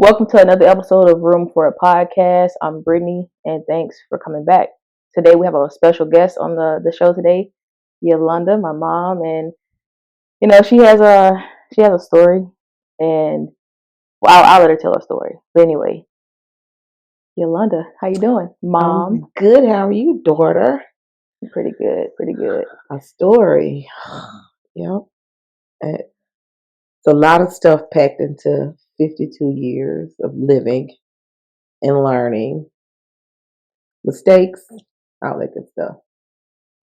Welcome to another episode of Room for a Podcast. I'm Brittany, and thanks for coming back. Today we have a special guest on the show today, Yolanda, my mom, and she has a story, and I'll let her tell her story. But anyway, Yolanda, how you doing, Mom? I'm good. How are you, daughter? Pretty good, pretty good. A story. Yep. It's a lot of stuff packed into 52 years of living and learning, mistakes, all that good stuff.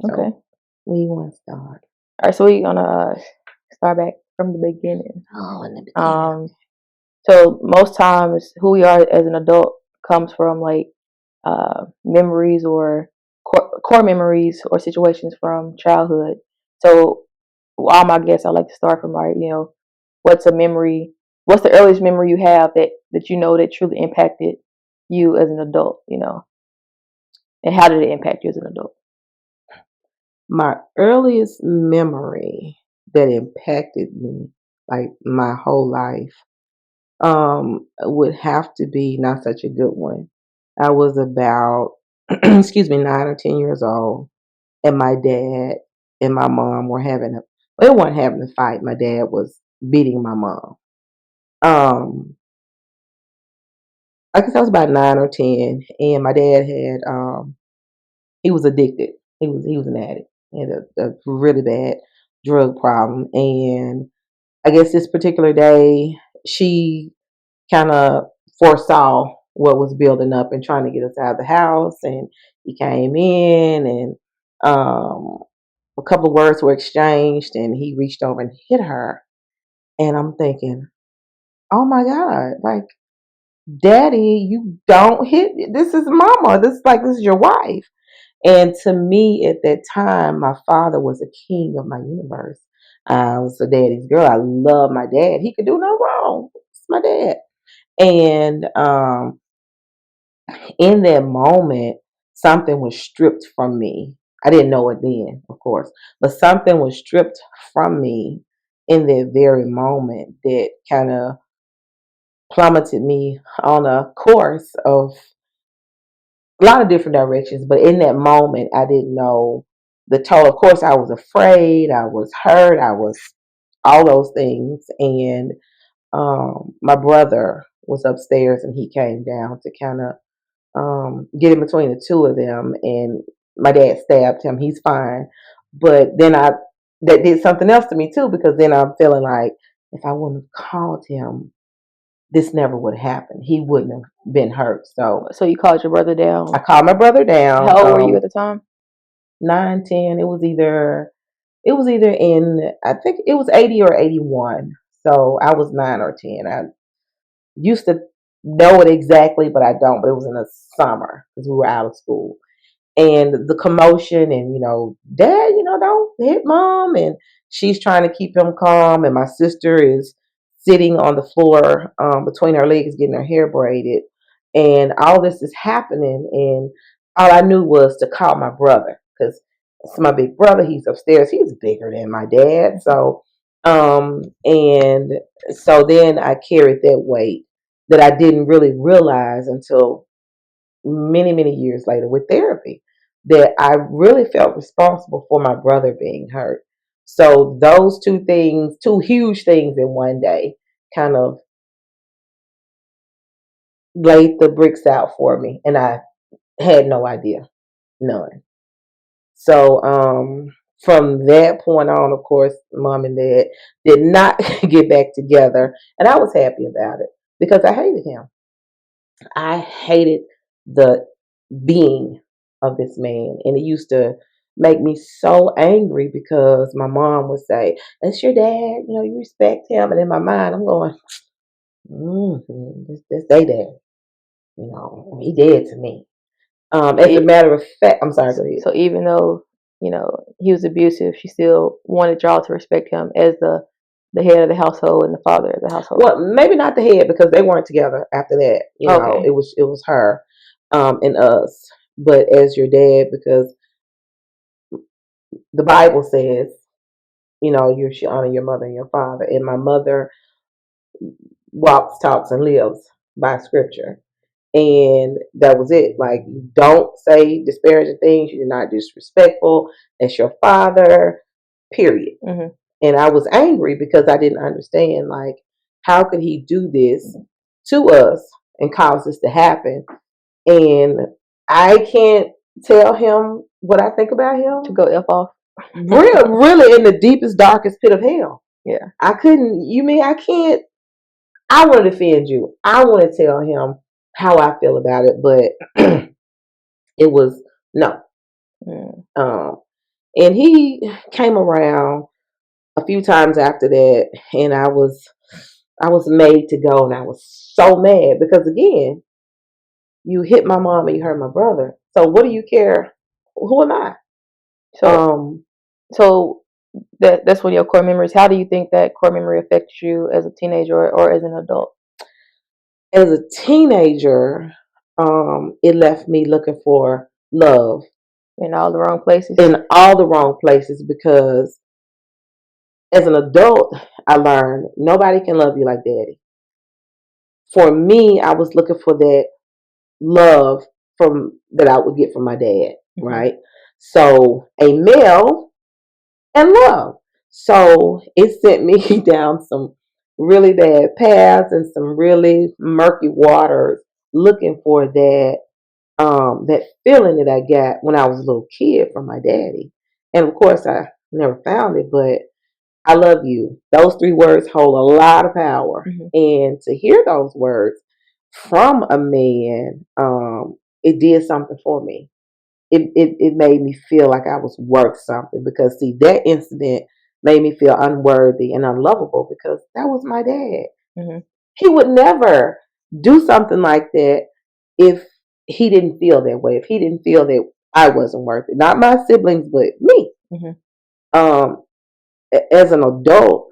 Okay. So, where you want to start? All right, so we're gonna start back from the beginning. Oh, in the beginning. So most times, who we are as an adult comes from like memories or core memories or situations from childhood. So all my guests, I like to start from like, what's a memory? What's the earliest memory you have that you know that truly impacted you as an adult? And how did it impact you as an adult? My earliest memory that impacted me, like my whole life, would have to be not such a good one. I was about, excuse me, 9 or 10 years old, and my dad and my mom were they weren't having a fight. My dad was beating my mom. Um, I guess I was about 9 or 10, and my dad he was addicted. He was an addict. He had a really bad drug problem, and I guess this particular day she kind of foresaw what was building up and trying to get us out of the house, and he came in and um a couple of words were exchanged, and he reached over and hit her. And I'm thinking, oh my God, like, daddy, you don't hit. This is mama. This is your wife. And to me at that time, my father was the king of my universe. I was a daddy's girl. I love my dad. He could do no wrong. It's my dad. And in that moment, something was stripped from me. I didn't know it then, of course, but something was stripped from me in that very moment that kind of plummeted me on a course of a lot of different directions. But in that moment, I didn't know the total. Of course, I was afraid, I was hurt, I was all those things. And my brother was upstairs and he came down to kind of get in between the two of them, and my dad stabbed him. He's fine, but then that did something else to me too, because then I'm feeling like if I wouldn't have called him, this never would have happened. He wouldn't have been hurt. So So you called your brother down. I called my brother down. How old were you at the time? 9, 10. It was either in, I think it was 80 or 81. So I was 9 or 10. I used to know it exactly, but I don't. But it was in the summer because we were out of school, and the commotion, and dad, don't hit mom, and she's trying to keep him calm, and my sister is sitting on the floor between her legs getting her hair braided, and all this is happening, and all I knew was to call my brother, because it's my big brother. He's upstairs. He's bigger than my dad. And so then I carried that weight that I didn't really realize until many, many years later with therapy, that I really felt responsible for my brother being hurt. So those two things, two huge things in one day, kind of laid the bricks out for me. And I had no idea, none. So from that point on, of course, mom and dad did not get back together. And I was happy about it because I hated him. I hated the being of this man. And it used to make me so angry because my mom would say, "That's your dad, you respect him." And in my mind, I'm going, this they dad. He dead to me. So, As a matter of fact, I'm sorry, go ahead. so even though he was abusive, she still wanted y'all to respect him as the head of the household and the father of the household. Well, maybe not the head because they weren't together after that. Okay. It was her and us. But as your dad, because the Bible says, you should honor your mother and your father. And my mother walks, talks, and lives by scripture. And that was it. Like, you don't say disparaging things. You're not disrespectful. That's your father, period. Mm-hmm. And I was angry because I didn't understand, like, how could he do this to us and cause this to happen? And I can't tell him what I think about him. To go F off. Really in the deepest, darkest pit of hell. Yeah. I couldn't, you mean I can't, I want to defend you. I want to tell him how I feel about it, but it was no. Mm. And he came around a few times after that, and I was made to go, and I was so mad because, again, you hit my mom and you hurt my brother. So what do you care? Who am I? So, so that's one of your core memories. How do you think that core memory affects you as a teenager or as an adult? As a teenager, it left me looking for love In all the wrong places. in all the wrong places, because as an adult, I learned nobody can love you like daddy. For me, I was looking for that love from that I would get from my dad, Mm-hmm. right? So a male and love. So it sent me down some really bad paths and some really murky waters looking for that feeling that I got when I was a little kid from my daddy. And of course I never found it, but I love you. Those three words hold a lot of power. Mm-hmm. And to hear those words from a man, it did something for me. It made me feel like I was worth something, because see, that incident made me feel unworthy and unlovable because that was my dad. Mm-hmm. He would never do something like that if he didn't feel that way, if he didn't feel that I wasn't worth it. Not my siblings, but me. Mm-hmm. Um, as an adult,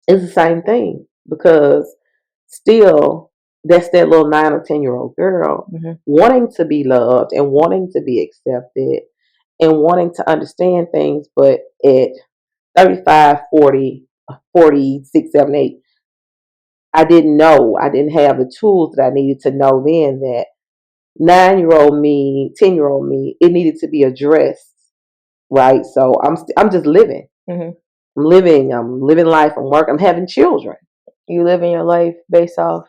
it's the same thing, because still, that's that little 9 or 10-year-old girl Mm-hmm. wanting to be loved and wanting to be accepted and wanting to understand things. But at 35, 40, 46, 7, 8, I didn't know. I didn't have the tools that I needed to know then that 9-year-old me, 10-year-old me, it needed to be addressed, right? So I'm just living. Mm-hmm. I'm living life. I'm working. I'm having children. You living your life based off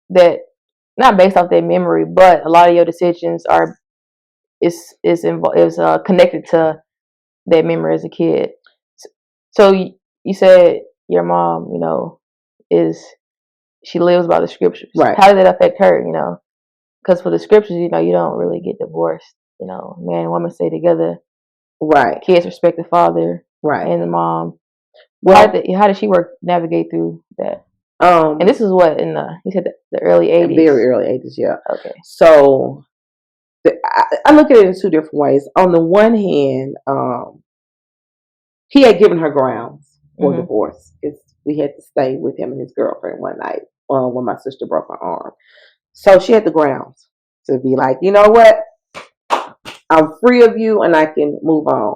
that, not based off that memory, but a lot of your decisions are is connected to that memory as a kid. So you said your mom, is she lives by the scriptures. Right. How did that affect her? Because for the scriptures, you don't really get divorced. Man and woman stay together. Right. Kids respect the father. Right. And the mom. Well, how did she navigate through that? And this is what in you said the early 80s. Very early 80s, yeah. Okay. So I look at it in two different ways. On the one hand, he had given her grounds for Mm-hmm. divorce. We had to stay with him and his girlfriend one night when my sister broke her arm. So she had the grounds to be like, you know what? I'm free of you and I can move on.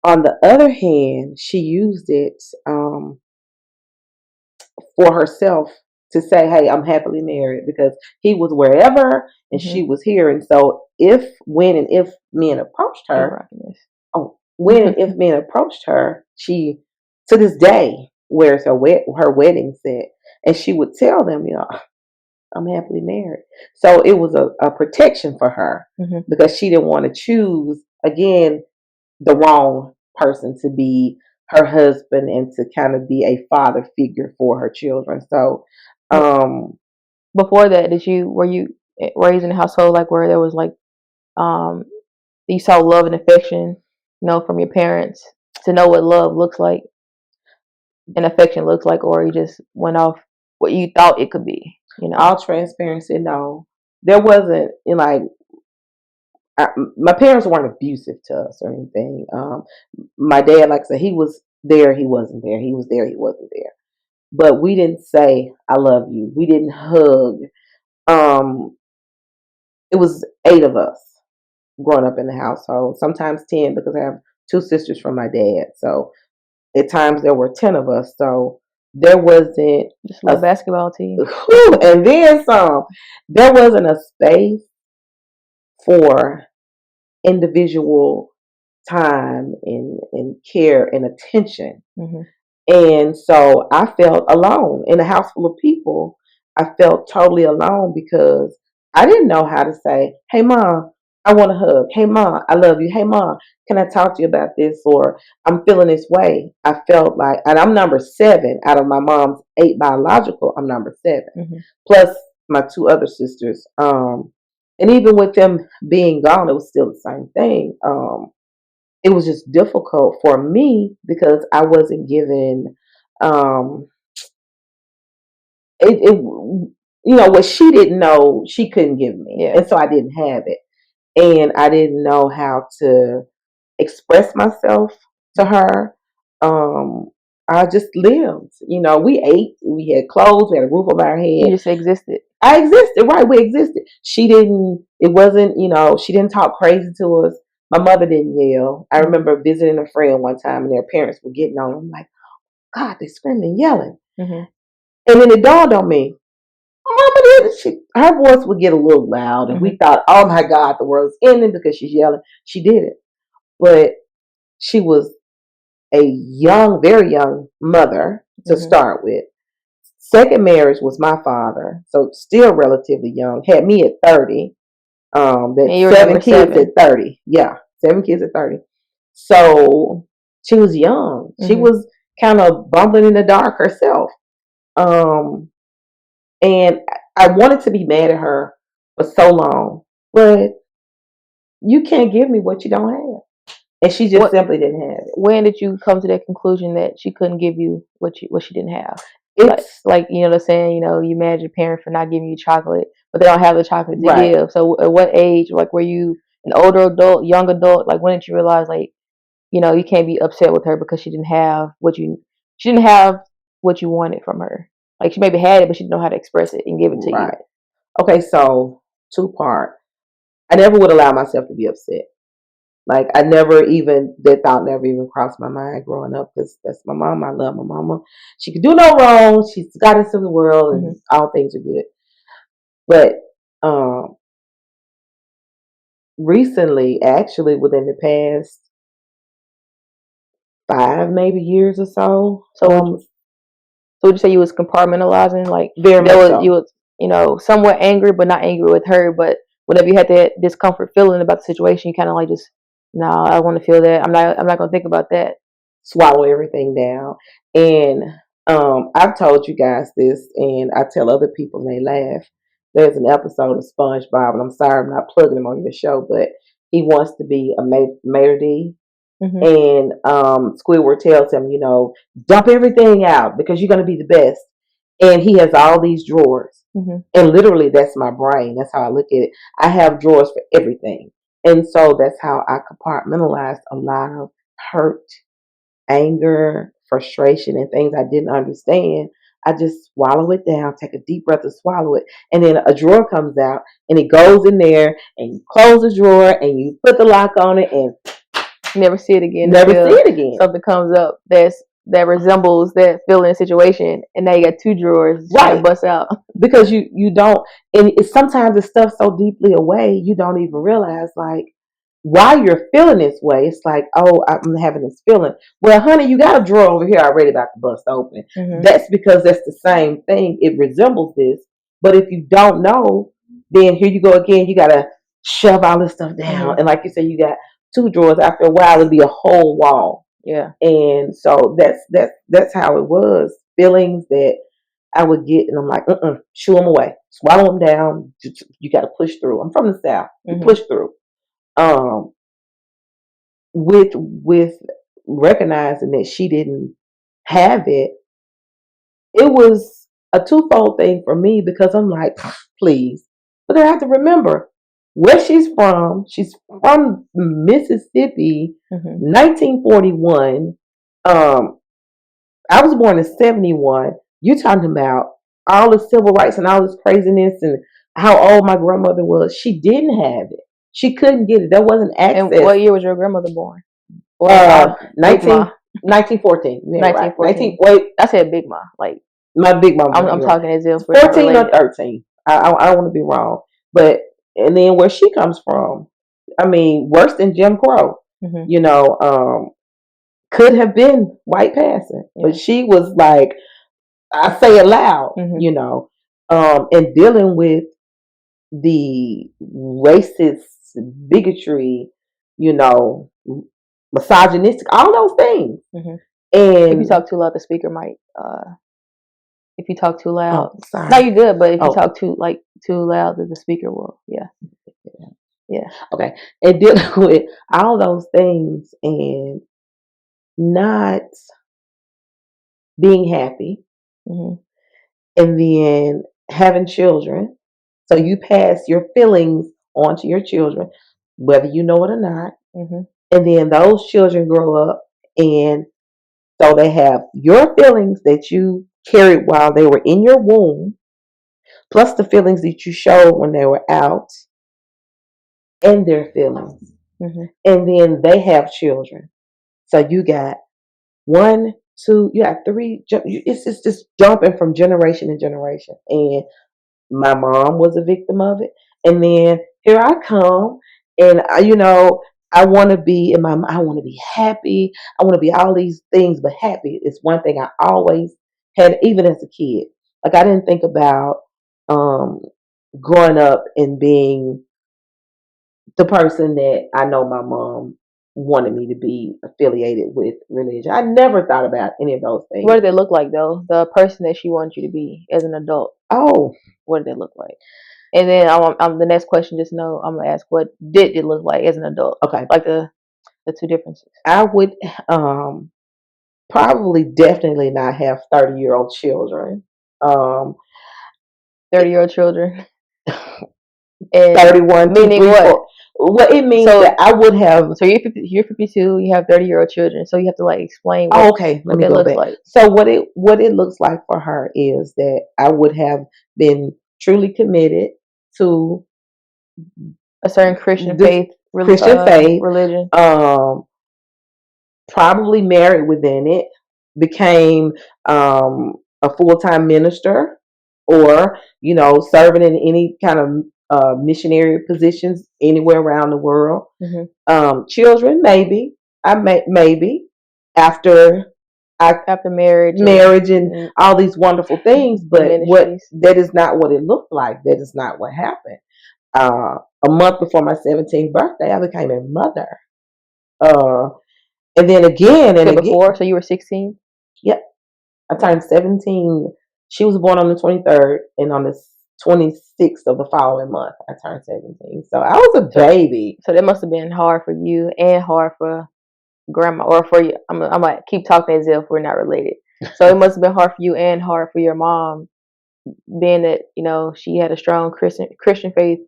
On the other hand, she used it for herself to say, hey, I'm happily married, because he was wherever and Mm-hmm. she was here. And so when and if men approached her, she, to this day, wears her wedding set. And she would tell them, I'm happily married. So it was a protection for her, mm-hmm. because she didn't want to choose, again, the wrong person to be her husband and to kind of be a father figure for her children. So, before that, were you raised in a household like where there was like, you saw love and affection, from your parents, to know what love looks like and affection looks like, or you just went off what you thought it could be? All transparency, no, there wasn't my parents weren't abusive to us or anything. My dad, like I said, he was there, he wasn't there. He was there, he wasn't there. But we didn't say "I love you." We didn't hug. It was 8 of us growing up in the household. Sometimes 10, because I have 2 sisters from my dad. So at times there were 10 of us. So there wasn't just a little basketball team. And then some. There wasn't a space for individual time and care and attention. Mm-hmm. And so I felt alone in a house full of people. I felt totally alone because I didn't know how to say, "Hey, mom, I want a hug. Hey, mom, I love you. Hey, mom, can I talk to you about this?" Or I'm feeling this way. I felt like, and I'm number 7 out of my mom's 8 biological. I'm number 7, Mm-hmm. plus my 2 other sisters. And even with them being gone, it was still the same thing. It was just difficult for me because I wasn't given um it what she didn't know she couldn't give me. Yeah. And so I didn't have it. And I didn't know how to express myself to her. Um I just lived. We ate, we had clothes, we had a roof over our You head. just existed. I existed, right? We existed. It wasn't, she didn't talk crazy to us. My mother didn't yell. I remember visiting a friend one time and their parents were getting on them like, God, they're screaming and yelling. Mm-hmm. And then it dawned on me, Mama did. Her voice would get a little loud, and we thought, oh my God, the world's ending because she's yelling. She didn't. But she was a young, very young mother to start with. Second marriage was my father, so still relatively young. Had me at 30. That 7 kids at 30. Yeah, 7 kids at 30. So she was young. She was kind of bumbling in the dark herself. And I wanted to be mad at her for so long, but you can't give me what you don't have. And she just simply didn't have it. When did you come to that conclusion that she couldn't give you what she didn't have? It's like the saying, you mad at your parent for not giving you chocolate, but they don't have the chocolate to give. So at what age, like, were you an older adult, young adult? Like, when did you realize, like, you can't be upset with her because she didn't have what you wanted from her? Like, she maybe had it, but she didn't know how to express it and give it to you. Okay, so 2-part. I never would allow myself to be upset. Like, that thought never even crossed my mind growing up, because that's my mom. I love my mama. She could do no wrong. She's got us in the world, and all things are good. But recently, actually, within the past 5 maybe years or so. So would you say you was compartmentalizing? Like, very much so. You was, somewhat angry, but not angry with her. But whenever you had that discomfort feeling about the situation, you kind of like just, no, I want to feel that. I'm not going to think about that. Swallow everything down. And I've told you guys this, and I tell other people, and they laugh. There's an episode of SpongeBob, and I'm sorry I'm not plugging him on your show, but he wants to be a maitre d'. And Squidward tells him, dump everything out because you're going to be the best. And he has all these drawers. And literally, that's my brain. That's how I look at it. I have drawers for everything. And so that's how I compartmentalized a lot of hurt, anger, frustration, and things I didn't understand. I just swallow it down, take a deep breath and swallow it. And then a drawer comes out and it goes in there, and you close the drawer and you put the lock on it and never see it again. Something comes up that resembles that feeling situation, and now you got 2 drawers to bust out. Because you don't, and sometimes it's stuff so deeply away you don't even realize, like, while you're feeling this way, it's like, oh, I'm having this feeling. Well, honey, you got a drawer over here already about to bust open. That's because that's the same thing. It resembles this. But if you don't know, then here you go again. You got to shove all this stuff down. And like you said, you got 2 drawers. After a while, it'll be a whole wall. Yeah. And so that's how it was. Feelings that I would get, and I'm like, shoo them away. Swallow them down. You got to push through. I'm from the South. You push through. With recognizing that she didn't have it, it was a twofold thing for me, because I'm like, please. But I have to remember where she's from. She's from Mississippi, 1941. I was born in 71. You're talking about all the civil rights and all this craziness and how old my grandmother was. She didn't have it. She couldn't get it. There wasn't access. And what year was your grandmother born? 19. 1914. Yeah, right. 19. 1914. Wait, I said Big Ma. Like my big mama. I'm talking as if we're not 14 or related. 13. I don't want to be wrong, but and then where she comes from, I mean, worse than Jim Crow. Mm-hmm. You know, could have been white passing, but she was like, I say it loud. Mm-hmm. You know, and dealing with the racist bigotry, you know, misogynistic, all those things. Mm-hmm. And if you talk too loud, the speaker might. If you talk too loud, oh, sorry. no, you're good. But if you talk too loud, then the speaker will. Yeah. Okay, and dealing with all those things and not being happy, Mm-hmm. and then having children. So you pass your feelings on to your children, whether you know it or not. Mm-hmm. And then those children grow up, and so they have your feelings that you carried while they were in your womb, plus the feelings that you showed when they were out, and their feelings. Mm-hmm. And then they have children. So you got one, two, you got three. It's just jumping from generation to generation. And my mom was a victim of it. And then here I come, and I want to be in my. I want to be happy. I want to be all these things, but happy is one thing I always had, even as a kid. Like I didn't think about um, growing up and being the person that I know my mom wanted me to be affiliated with religion. I never thought about any of those things. What did they look like though? The person that she wanted you to be as an adult. Oh, what did they look like? And then the next question, just know I'm gonna ask, what did it look like as an adult? Okay, like the two differences. I would probably definitely not have 30-year-old children. 30-year-old children. 31, meaning 2, 3, what? 4. What it means that I would have. So you're 52. You have 30-year-old children. So you have to explain. What, okay, let me go back. Like. So what it looks like for her is that I would have been truly committed to a certain Christian faith, religion. Probably married within it, became a full-time minister, or serving in any kind of missionary positions anywhere around the world. Mm-hmm. Children, maybe maybe after marriage and all these wonderful things, but that is not what it looked like. That is not what happened. A month before my 17th birthday, I became a mother. And then again and again. Before, so you were 16? Yep. I turned 17. She was born on the 23rd, and on the 26th of the following month, I turned 17. So I was a baby. So that must have been hard for you and hard for grandma, or for you. I'm gonna keep talking as if we're not related. So it must have been hard for you and hard for your mom, being that she had a strong Christian faith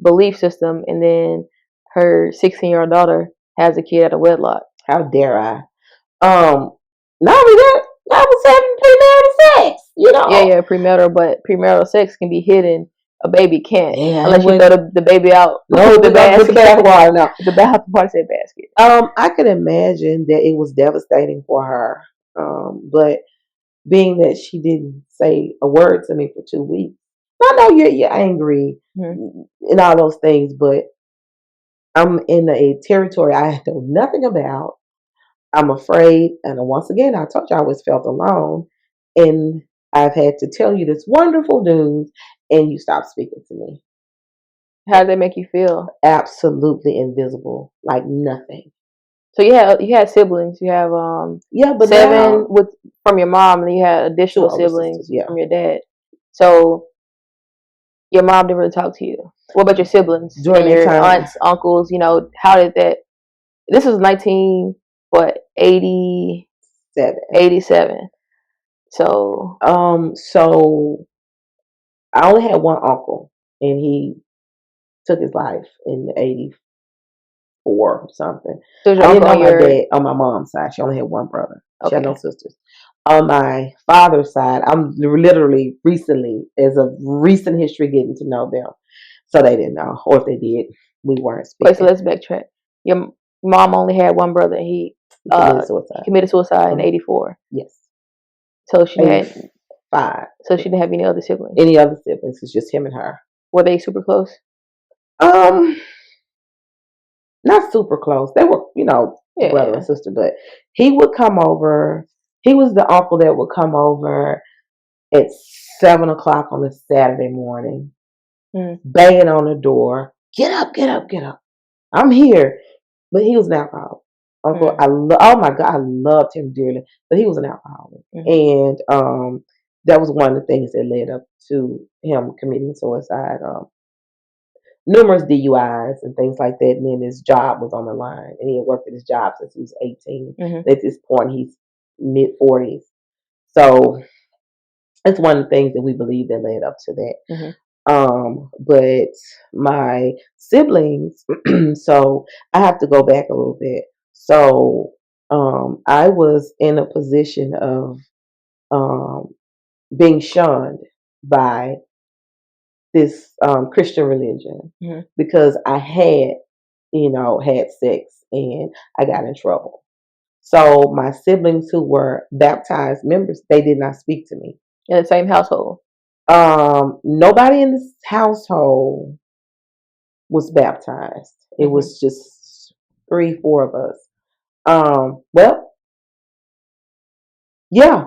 belief system, and then her 16-year-old daughter has a kid out of wedlock. How dare I? Not only that, I was having premarital sex. Yeah, premarital, but premarital sex can be hidden. A baby can't, unless you throw the baby out. No, the bathwater. No, the bathwater said basket. I could imagine that it was devastating for her. But being that she didn't say a word to me for 2 weeks, I know you're angry and all those things, but I'm in a territory I know nothing about. I'm afraid, and once again, I told you I always felt alone, and I've had to tell you this wonderful news, and you stop speaking to me. How did that make you feel? Absolutely invisible, like nothing. So you had siblings. You have but 7 from your mom, and then you had additional siblings from your dad. So your mom didn't really talk to you. What about your siblings? During your aunts, uncles? How did that? This was 87. So so I only had one uncle, and he took his life in 84 or something. So I didn't know my dad on my mom's side. She only had one brother. She had no sisters. On my father's side, I'm literally recent history getting to know them. So they didn't know, or if they did, we weren't speaking. Wait, so let's backtrack. Your mom only had one brother, and he Suicide. He committed suicide in '84. Yes. So she had 5. So she didn't have any other siblings. Any other siblings? It's just him and her. Were they super close? Not super close. They were, brother and sister, but he would come over. He was the uncle that would come over at 7 o'clock on a Saturday morning, banging on the door. Get up, get up, get up. I'm here. But he was an alcoholic. Uncle, oh my God, I loved him dearly, but he was an alcoholic. And that was one of the things that led up to him committing suicide. Numerous DUIs and things like that. And then his job was on the line, and he had worked at his job since he was 18. At this point, he's mid-40s. So it's one of the things that we believe that led up to that. But my siblings, so I have to go back a little bit. So I was in a position of being shunned by this Christian religion because I had sex and I got in trouble. So my siblings who were baptized members, they did not speak to me. In the same household? Nobody in this household was baptized. It was just 3, 4 of us. Well, yeah.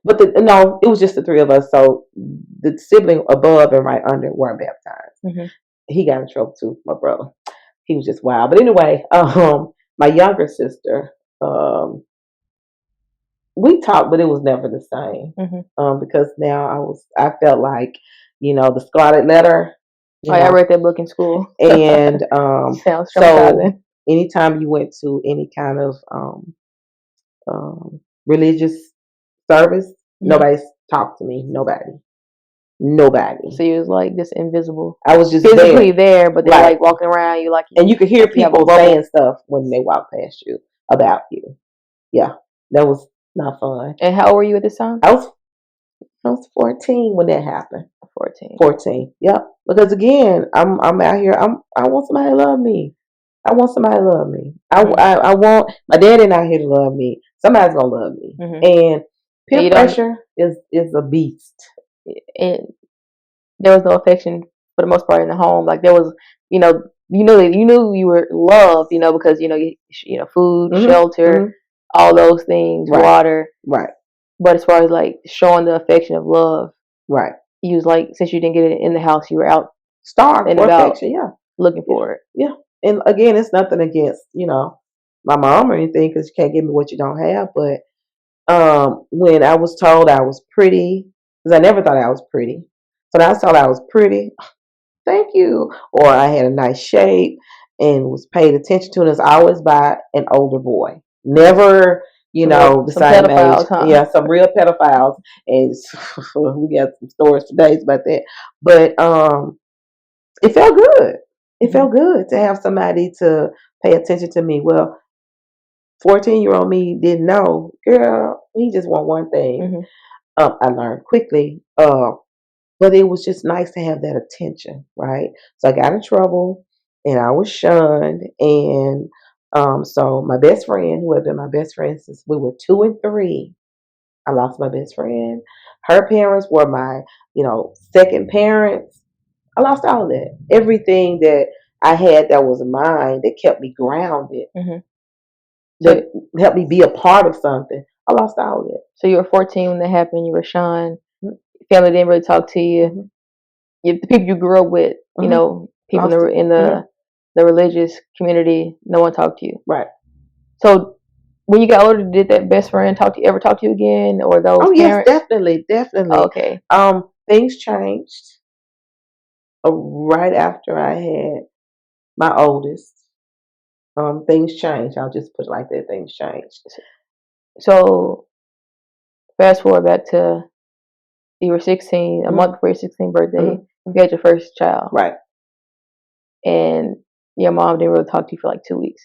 But it was just the 3 of us. So the sibling above and right under weren't baptized. He got in trouble too, my brother. He was just wild. But anyway, my younger sister, we talked, but it was never the same. Because now I felt like, the Scarlet Letter. I read that book in school. And sounds traumatizing. So anytime you went to any kind of religious service, nobody talked to me. Nobody. So you was like just invisible. I was just physically there, but they're like walking around you, and you could hear people saying stuff when they walk past you about you. Yeah, that was not fun. And how old were you at this time? I was 14 when that happened. 14. Yep. Because again, I'm out here. I want somebody to love me. I want somebody to love me. I want my daddy not here to love me. Somebody's gonna love me. And peer pressure is a beast. And there was no affection for the most part in the home. Like there was, you knew you were loved, because food, shelter, all those things, water, right. But as far as like showing the affection of love, right, you was like, since you didn't get it in the house, you were out starved and about affection, looking for it. Yeah, and again, it's nothing against my mom or anything, because you can't give me what you don't have. But when I was told I was pretty, because I never thought I was pretty, so when I was told I was pretty, thank you, or I had a nice shape and was paid attention to, and it's always by an older boy, never the same age. Yeah, some real pedophiles, and we got some stories for days about that. But it felt good. It felt good to have somebody to pay attention to me. Well, 14-year-old me didn't know, girl, he just want one thing. I learned quickly, but it was just nice to have that attention, right? So I got in trouble, and I was shunned, and so my best friend, who had been my best friend since we were 2 and 3, I lost my best friend. Her parents were my, second parents. I lost all of that. Everything that I had that was mine, that kept me grounded, that helped me be a part of something, I lost all of it. So you were 14 when that happened. You were shunned. Family didn't really talk to you. The people you grew up with, people in the religious community, no one talked to you. Right. So when you got older, did that best friend ever talk to you again, or those parents? Yes, definitely. Okay. Things changed right after I had my oldest. Things changed. I'll just put it like that. Things changed. So fast forward back to you were 16, a month before your 16th birthday. You had your first child. Right. And your mom didn't really talk to you for like 2 weeks.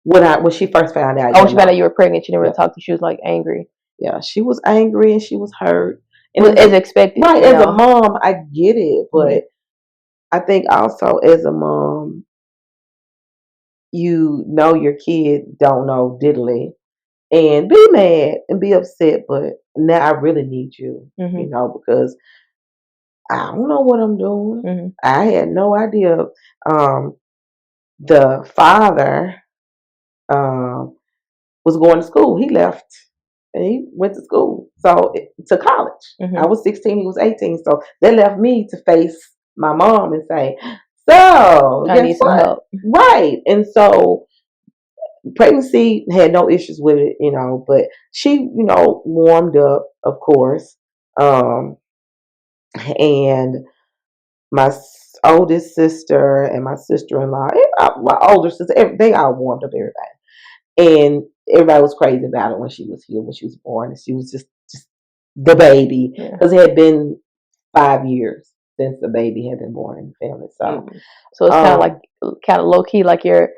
When she first found out. She found out you were pregnant. She didn't really talk to you. She was like angry. Yeah, she was angry and she was hurt. And as expected. Right, as a mom, I get it. But I think also as a mom, you know your kid don't know diddly and be mad and be upset, but now I really need you, because I don't know what I'm doing. Mm-hmm. I had no idea. Um, the father was going to school. He left and he went to school, to college. Mm-hmm. I was 16, he was 18. So they left me to face my mom and say, so I guess need some what? help. Right. And so pregnancy had no issues with it, but she, warmed up, of course. And my oldest sister and my sister-in-law, my older sister, they all warmed up everybody. And everybody was crazy about it when she was here, when she was born. And she was just the baby, because it had been 5 years since the baby had been born in the family. So it's kind of low key, like your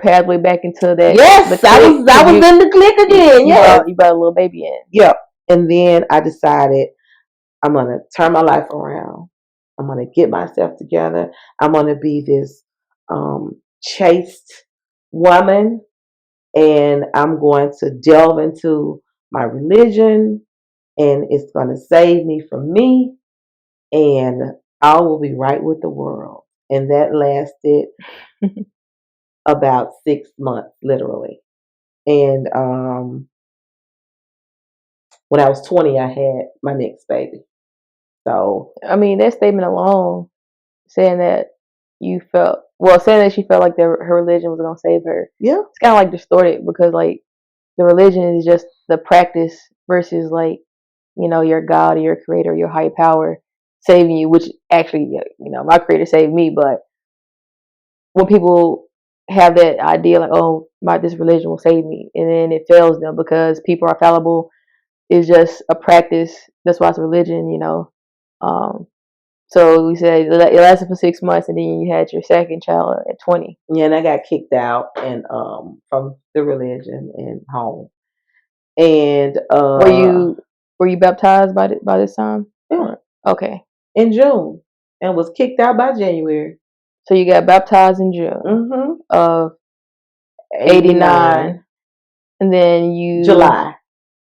pathway back into that. Yes, I was in the clique again. You brought a little baby in. Yep. And then I decided I'm gonna turn my life around. I'm gonna get myself together. I'm gonna be this chaste woman, and I'm going to delve into my religion, and it's going to save me from me, and I will be right with the world. And that lasted about 6 months, literally. And when I was 20, I had my next baby. So I mean, that statement alone, saying that she felt like her religion was gonna save her. Yeah, it's kind of like distorted, because like the religion is just the practice versus like your God or your creator, your higher power saving you, which actually my creator saved me. But when people have that idea like, oh, this religion will save me, and then it fails them because people are fallible, is just a practice. That's why it's religion. So we said it lasted for 6 months, and then you had your second child at 20. Yeah, and I got kicked out and from the religion and home. And were you baptized by this time? Yeah. Okay. In June, and was kicked out by January. So you got baptized in June of 89, and then July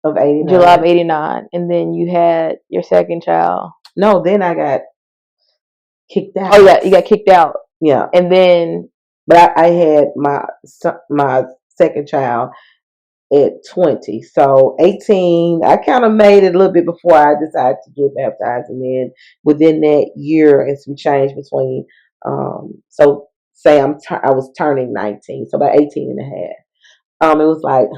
of 89. July of 89, and then you had your second child. No, then I got kicked out. Oh yeah, you got kicked out. Yeah, and then but I had my second child at 20. So 18, I kind of made it a little bit before I decided to get baptized, and then within that year and some change between, so say I was turning 19, so about 18 and a half. It was like,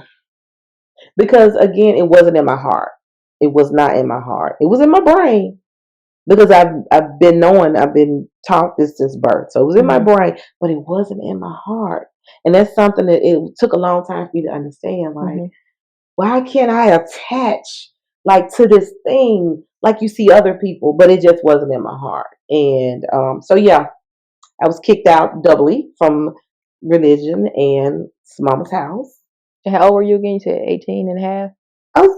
because again, it wasn't in my heart. It was not in my heart. It was in my brain, because I've been taught this since birth. So it was in my brain, but it wasn't in my heart. And that's something that it took a long time for me to understand. Like, why can't I attach like to this thing like you see other people? But it just wasn't in my heart. And so yeah, I was kicked out doubly from religion and mama's house. How old were you again? You said 18 and a half? I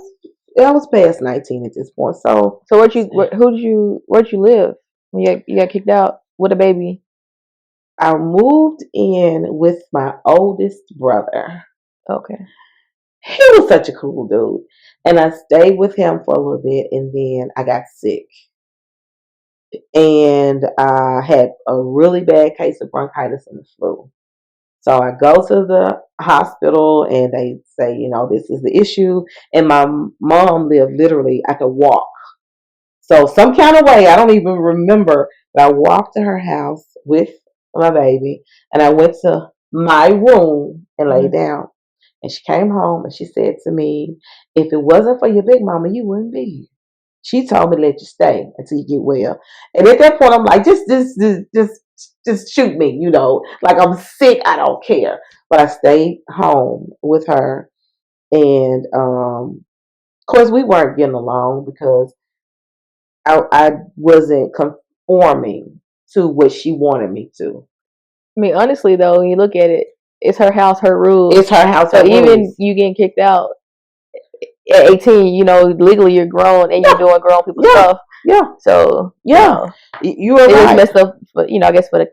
was past 19 at this point. So where'd you live when you got kicked out with a baby? I moved in with my oldest brother. Okay. He was such a cool dude. And I stayed with him for a little bit, and then I got sick. And I had a really bad case of bronchitis and the flu. So I go to the hospital, and they say, this is the issue. And my mom lived literally, I could walk. So some kind of way, I don't even remember, but I walked to her house with my baby, and I went to my room and laid down. And she came home and she said to me, if it wasn't for your big mama, you wouldn't be here. She told me to let you stay until you get well. And at that point, I'm like, just shoot me, like I'm sick, I don't care. But I stayed home with her, and of course we weren't getting along because I wasn't conforming to what she wanted me to. I mean, honestly though, when you look at it, it's her house, her rules. It's her house. So even you getting kicked out at 18, legally you're grown and you're doing grown people stuff. Yeah. So you were it right. was messed up, but I guess for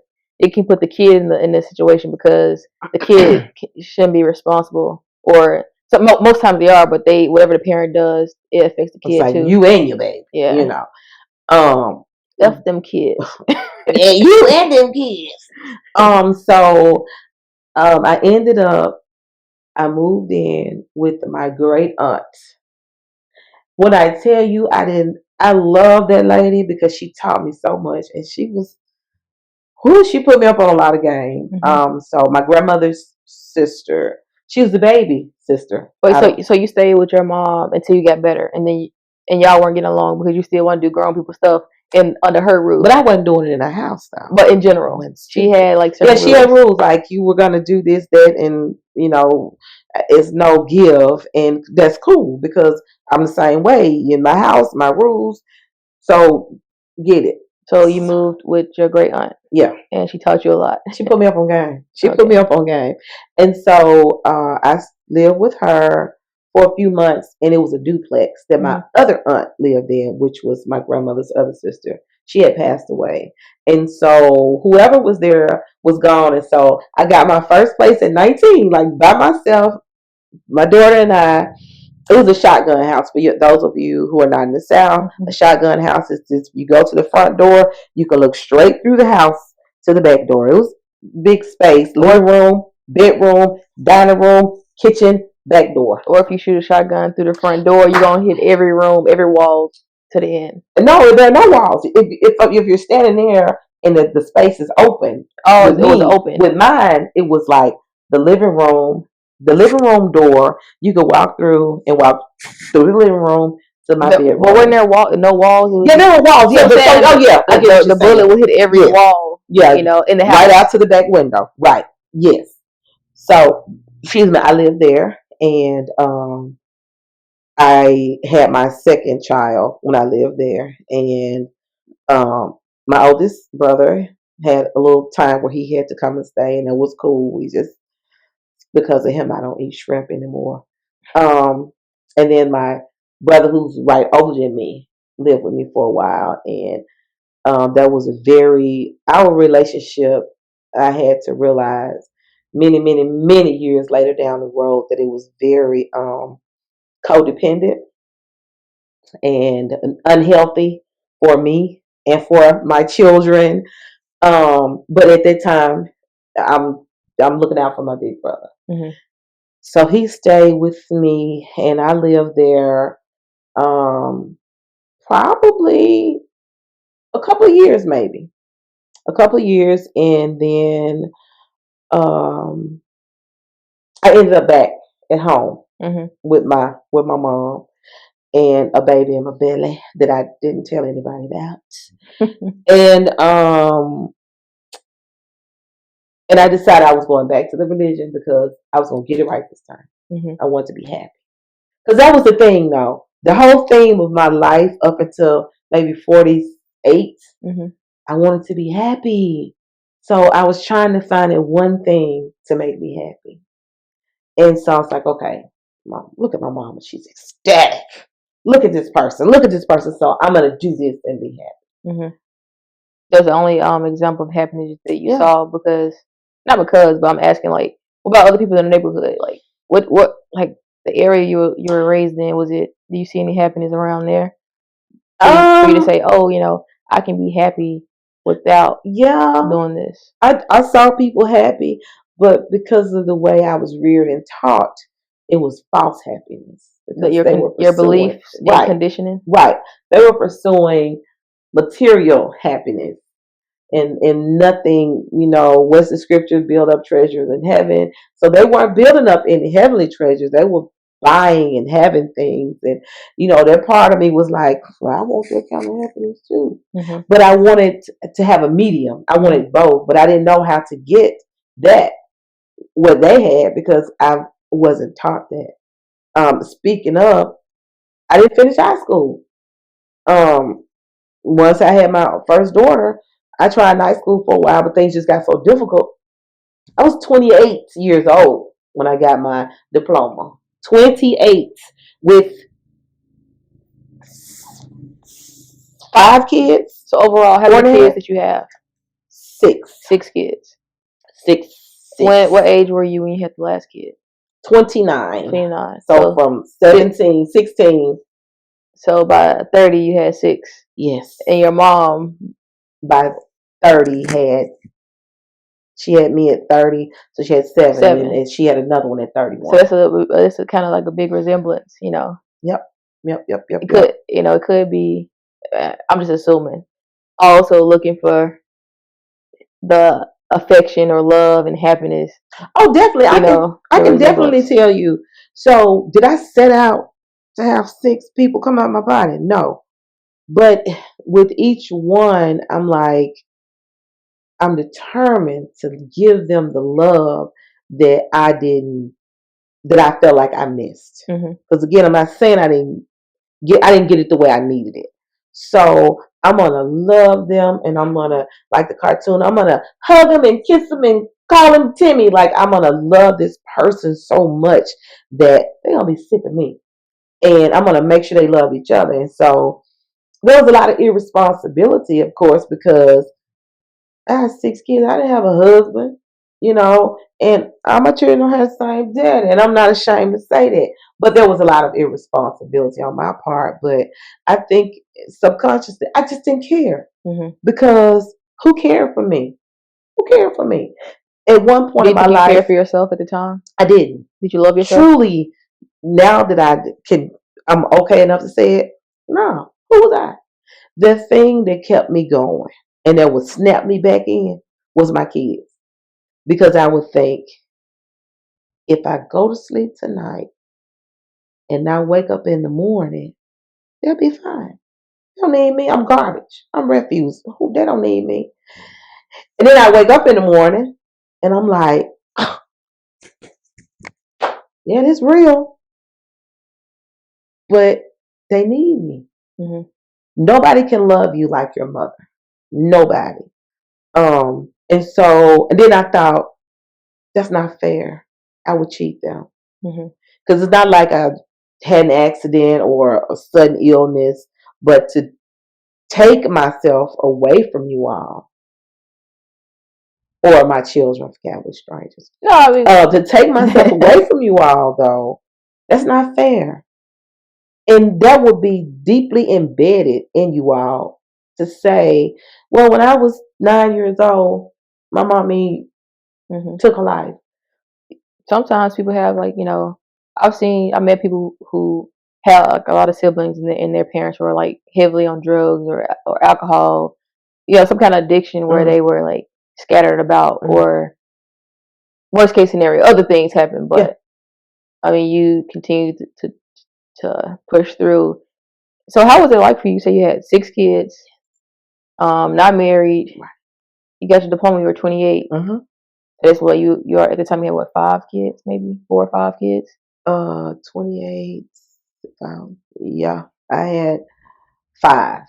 it can put the kid in this situation because the kid shouldn't be responsible, or so most times they are, but whatever the parent does, it affects the kid it's like too. you and your baby, yeah, you know. F them kids. Yeah, you and them kids. So I ended up, I moved in with my great aunt. When I tell you, I love that lady because she taught me so much, and she put me up on a lot of game. So my grandmother's sister, she was the baby sister. Wait, so you stayed with your mom until you got better, and then and y'all weren't getting along because you still want to do grown people stuff under her roof. But I wasn't doing it in the house though. But in general, she had like certain she had rules like you were gonna do this, that, and it's no give, and that's cool because I'm the same way in my house, my rules. So get it. So you moved with your great aunt. Yeah. And she taught you a lot. She put me up on game. Put me up on game. And so I lived with her for a few months, and it was a duplex that my other aunt lived in, which was my grandmother's other sister. She had passed away. And so whoever was there was gone. And so I got my first place at 19, like by myself, my daughter and I. It was a shotgun house. For those of you who are not in the South, a shotgun house is just, you go to the front door, you can look straight through the house to the back door. It was big space, living room, bedroom, dining room, kitchen, back door. Or if you shoot a shotgun through the front door, you're going to hit every room, every wall to the end. No, there are no walls. If you're standing there and the space is open. Oh, it was open. With mine, it was like the living room door. You could walk through the living room to my bedroom. But when there no walls? Yeah, there were walls. Yeah, the bullet would hit every wall. Yeah, in the house. Right out to the back window. Right. Yes. So, excuse me, I lived there, and I had my second child when I lived there, and my oldest brother had a little time where he had to come and stay, and it was cool. We just, because of him, I don't eat shrimp anymore. And then my brother, who's right older than me, lived with me for a while, and that was our relationship. I had to realize many, many, many years later down the road that it was very codependent and unhealthy for me and for my children. But at that time, I'm looking out for my big brother. Mm-hmm. So he stayed with me, and I lived there probably a couple of years, maybe a couple of years, and then I ended up back at home with my mom and a baby in my belly that I didn't tell anybody about. And I decided I was going back to the religion because I was going to get it right this time. I wanted to be happy. Because that was the thing, though. The whole theme of my life up until maybe 48, I wanted to be happy. So I was trying to find it one thing to make me happy. And so I was like, okay, Mom, look at my mama. She's ecstatic. Look at this person. Look at this person. So I'm going to do this and be happy. That's the only example of happiness that you saw but I'm asking, like, what about other people in the neighborhood? Like, what like the area you were raised in, do you see any happiness around there? For you to say, oh, I can be happy without doing this. I saw people happy, but because of the way I was reared and taught, it was false happiness. Your beliefs and conditioning? Right. They were pursuing material happiness. And nothing, what's the scripture, build up treasures in heaven. So they weren't building up any heavenly treasures. They were buying and having things. And, that part of me was like, well, I want that kind of happiness too. But I wanted to have a medium. I wanted both, but I didn't know how to get that, what they had, because I wasn't taught that. Speaking of, I didn't finish high school. Once I had my first daughter, I tried night school for a while, but things just got so difficult. I was 28 years old when I got my diploma. 28 with 5 kids. So overall, how many kids did you have? Six. 6 kids. Six. What age were you when you had the last kid? 29. 29. So from 17, 16. So by 30 you had 6. Yes. And your mom by 30 she had me at 30, so she had 7. And she had another one at 31. So that's a kind of like a big resemblance, you know. Yep. It could be. I'm just assuming. Also looking for the affection or love and happiness. Oh, definitely. I can definitely tell you. So, did I set out to have 6 people come out of my body? No. But with each one, I'm determined to give them the love that I felt like I missed. Because again, I'm not saying I didn't get it the way I needed it. So I'm gonna love them, and I'm gonna, like the cartoon, I'm gonna hug them and kiss them and call him Timmy. Like, I'm gonna love this person so much that they're gonna be sick of me, and I'm gonna make sure they love each other. And so there was a lot of irresponsibility, of course, because I had 6 kids. I didn't have a husband, and all my children don't have the same dad, and I'm not ashamed to say that. But there was a lot of irresponsibility on my part. But I think subconsciously, I just didn't care, because who cared for me? Who cared for me? At one point in my life, did you care for yourself at the time? I didn't. Did you love yourself? Truly, now that I'm okay enough to say it. No, who was I? The thing that kept me going and that would snap me back in was my kids. Because I would think, if I go to sleep tonight and I wake up in the morning, they'll be fine. They don't need me. I'm garbage. I'm refuse. They don't need me. And then I wake up in the morning and I'm like, oh, yeah, it's real. But they need me. Nobody can love you like your mother. Nobody. And then I thought, that's not fair. I would cheat them. Because it's not like I had an accident or a sudden illness, but to take myself away from you all, or my children, forget with strangers. No, I mean, to take myself away from you all, though, that's not fair. And that would be deeply embedded in you all to say, well, when I was 9 years old, my mommy took her life. Sometimes people have, like, I met people who had like a lot of siblings, and their parents were like heavily on drugs or alcohol, some kind of addiction where they were like scattered about, or worst case scenario, other things happen. But I mean, you continue to push through. So how was it like for you? So you had 6 kids, not married. You got your diploma when you were 28. That's what you are at the time. You had 5 kids, maybe 4 or 5 kids. 28. Yeah, I had 5.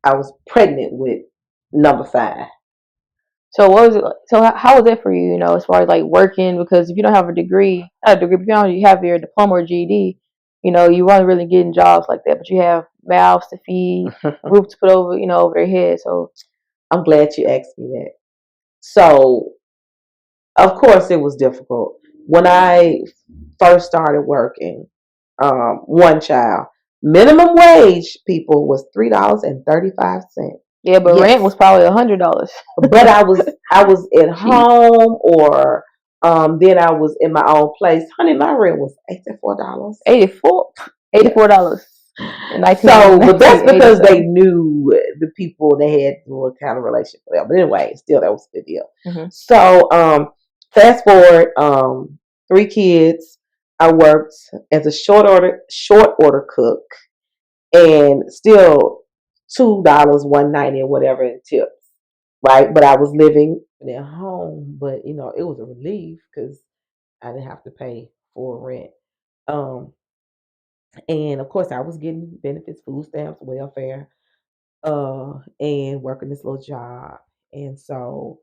I was pregnant with number 5. So what was it? So how was it for you? As far as like working, because if you don't have a degree, not a degree, but you have your diploma or GED, you weren't really getting jobs like that. But you have mouths to feed, roof to put over, over their head. So I'm glad you asked me that. So, of course, it was difficult when I first started working. One child, minimum wage, people, was $3.35. Yeah, but rent was probably $100. But I was at home, or then I was in my own place. Honey, my rent was $84. $84. So, but that's because they knew the people, they had what kind of relationship with them. But anyway, still, that was a good deal. So, fast forward, 3 kids. I worked as a short order cook, and still $2, $1.90 or whatever in tips, right? But I was living at home, but it was a relief because I didn't have to pay for rent. And of course, I was getting benefits, food stamps, welfare, and working this little job. And so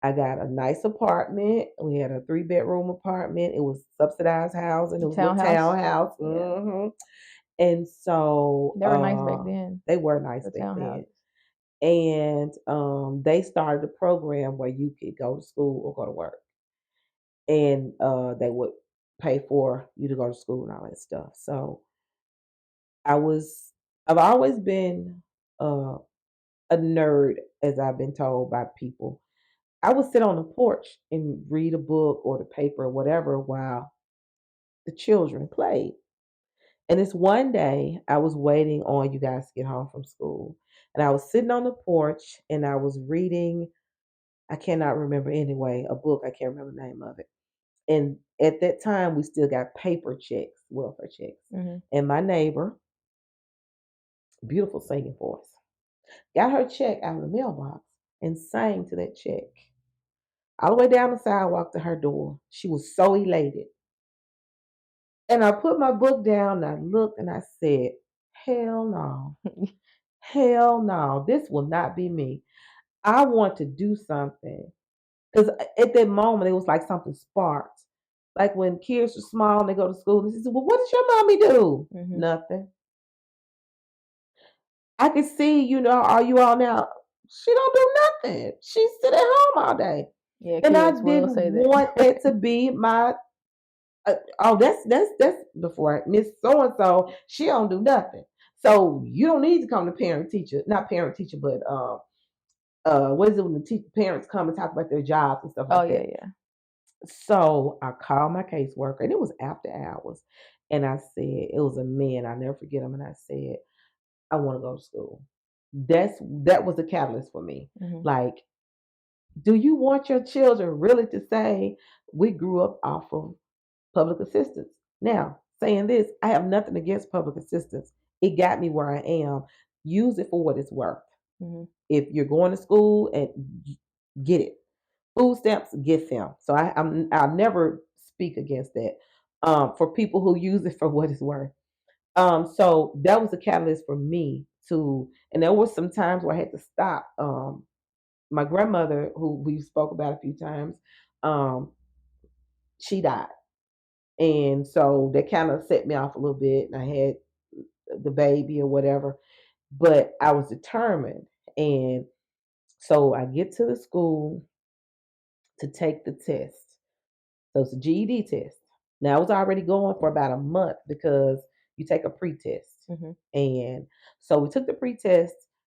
I got a nice apartment. We had a 3-bedroom apartment. It was subsidized housing. It was a townhouse. And so they were nice back then. They were nice back then. and they started a program where you could go to school or go to work, and they would pay for you to go to school and all that stuff. So I was, I've always been uh, a nerd, as I've been told by people. I would sit on the porch and read a book or the paper or whatever while the children played. And this one day, I was waiting on you guys to get home from school. And I was sitting on the porch and I was reading, I cannot remember anyway, a book, I can't remember the name of it. And at that time, we still got paper checks, welfare checks. Mhm. And my neighbor, beautiful singing voice, got her check out of the mailbox and sang to that check all the way down the sidewalk to her door. She was so elated. And I put my book down and I looked and I said, hell no, hell no, this will not be me. I want to do something. Because at that moment, it was like something sparked. Like when kids are small and they go to school, they say, well, what does your mommy do? Mhm. Nothing. I can see, are you all now? She don't do nothing. She sit at home all day. Yeah, And I kids will didn't say want that that. to be my oh, that's before Miss So and So. She don't do nothing. So you don't need to come to parent teacher, not parent teacher, but what is it when the parents come and talk about their jobs and stuff Oh like yeah, that. yeah. So I called my caseworker, and it was after hours, and I said it was a man. I never forget him, and I said I want to go to school. That was the catalyst for me. Mhm. Like, do you want your children really to say we grew up off of public assistance? Now, saying this, I have nothing against public assistance. It got me where I am. Use it for what it's worth. Mhm. If you're going to school and get it, food stamps, get them. So I'll never speak against that. For people who use it for what it's worth. So that was a catalyst for me to, and there was some times where I had to stop. My grandmother, who we spoke about a few times, um, she died. And so that kind of set me off a little bit. And I had the baby or whatever, but I was determined. And so I get to the school to take the test. So it's a GED test. Now I was already going for about a month because you take a pre-test. Mhm. And so we took the pre-test.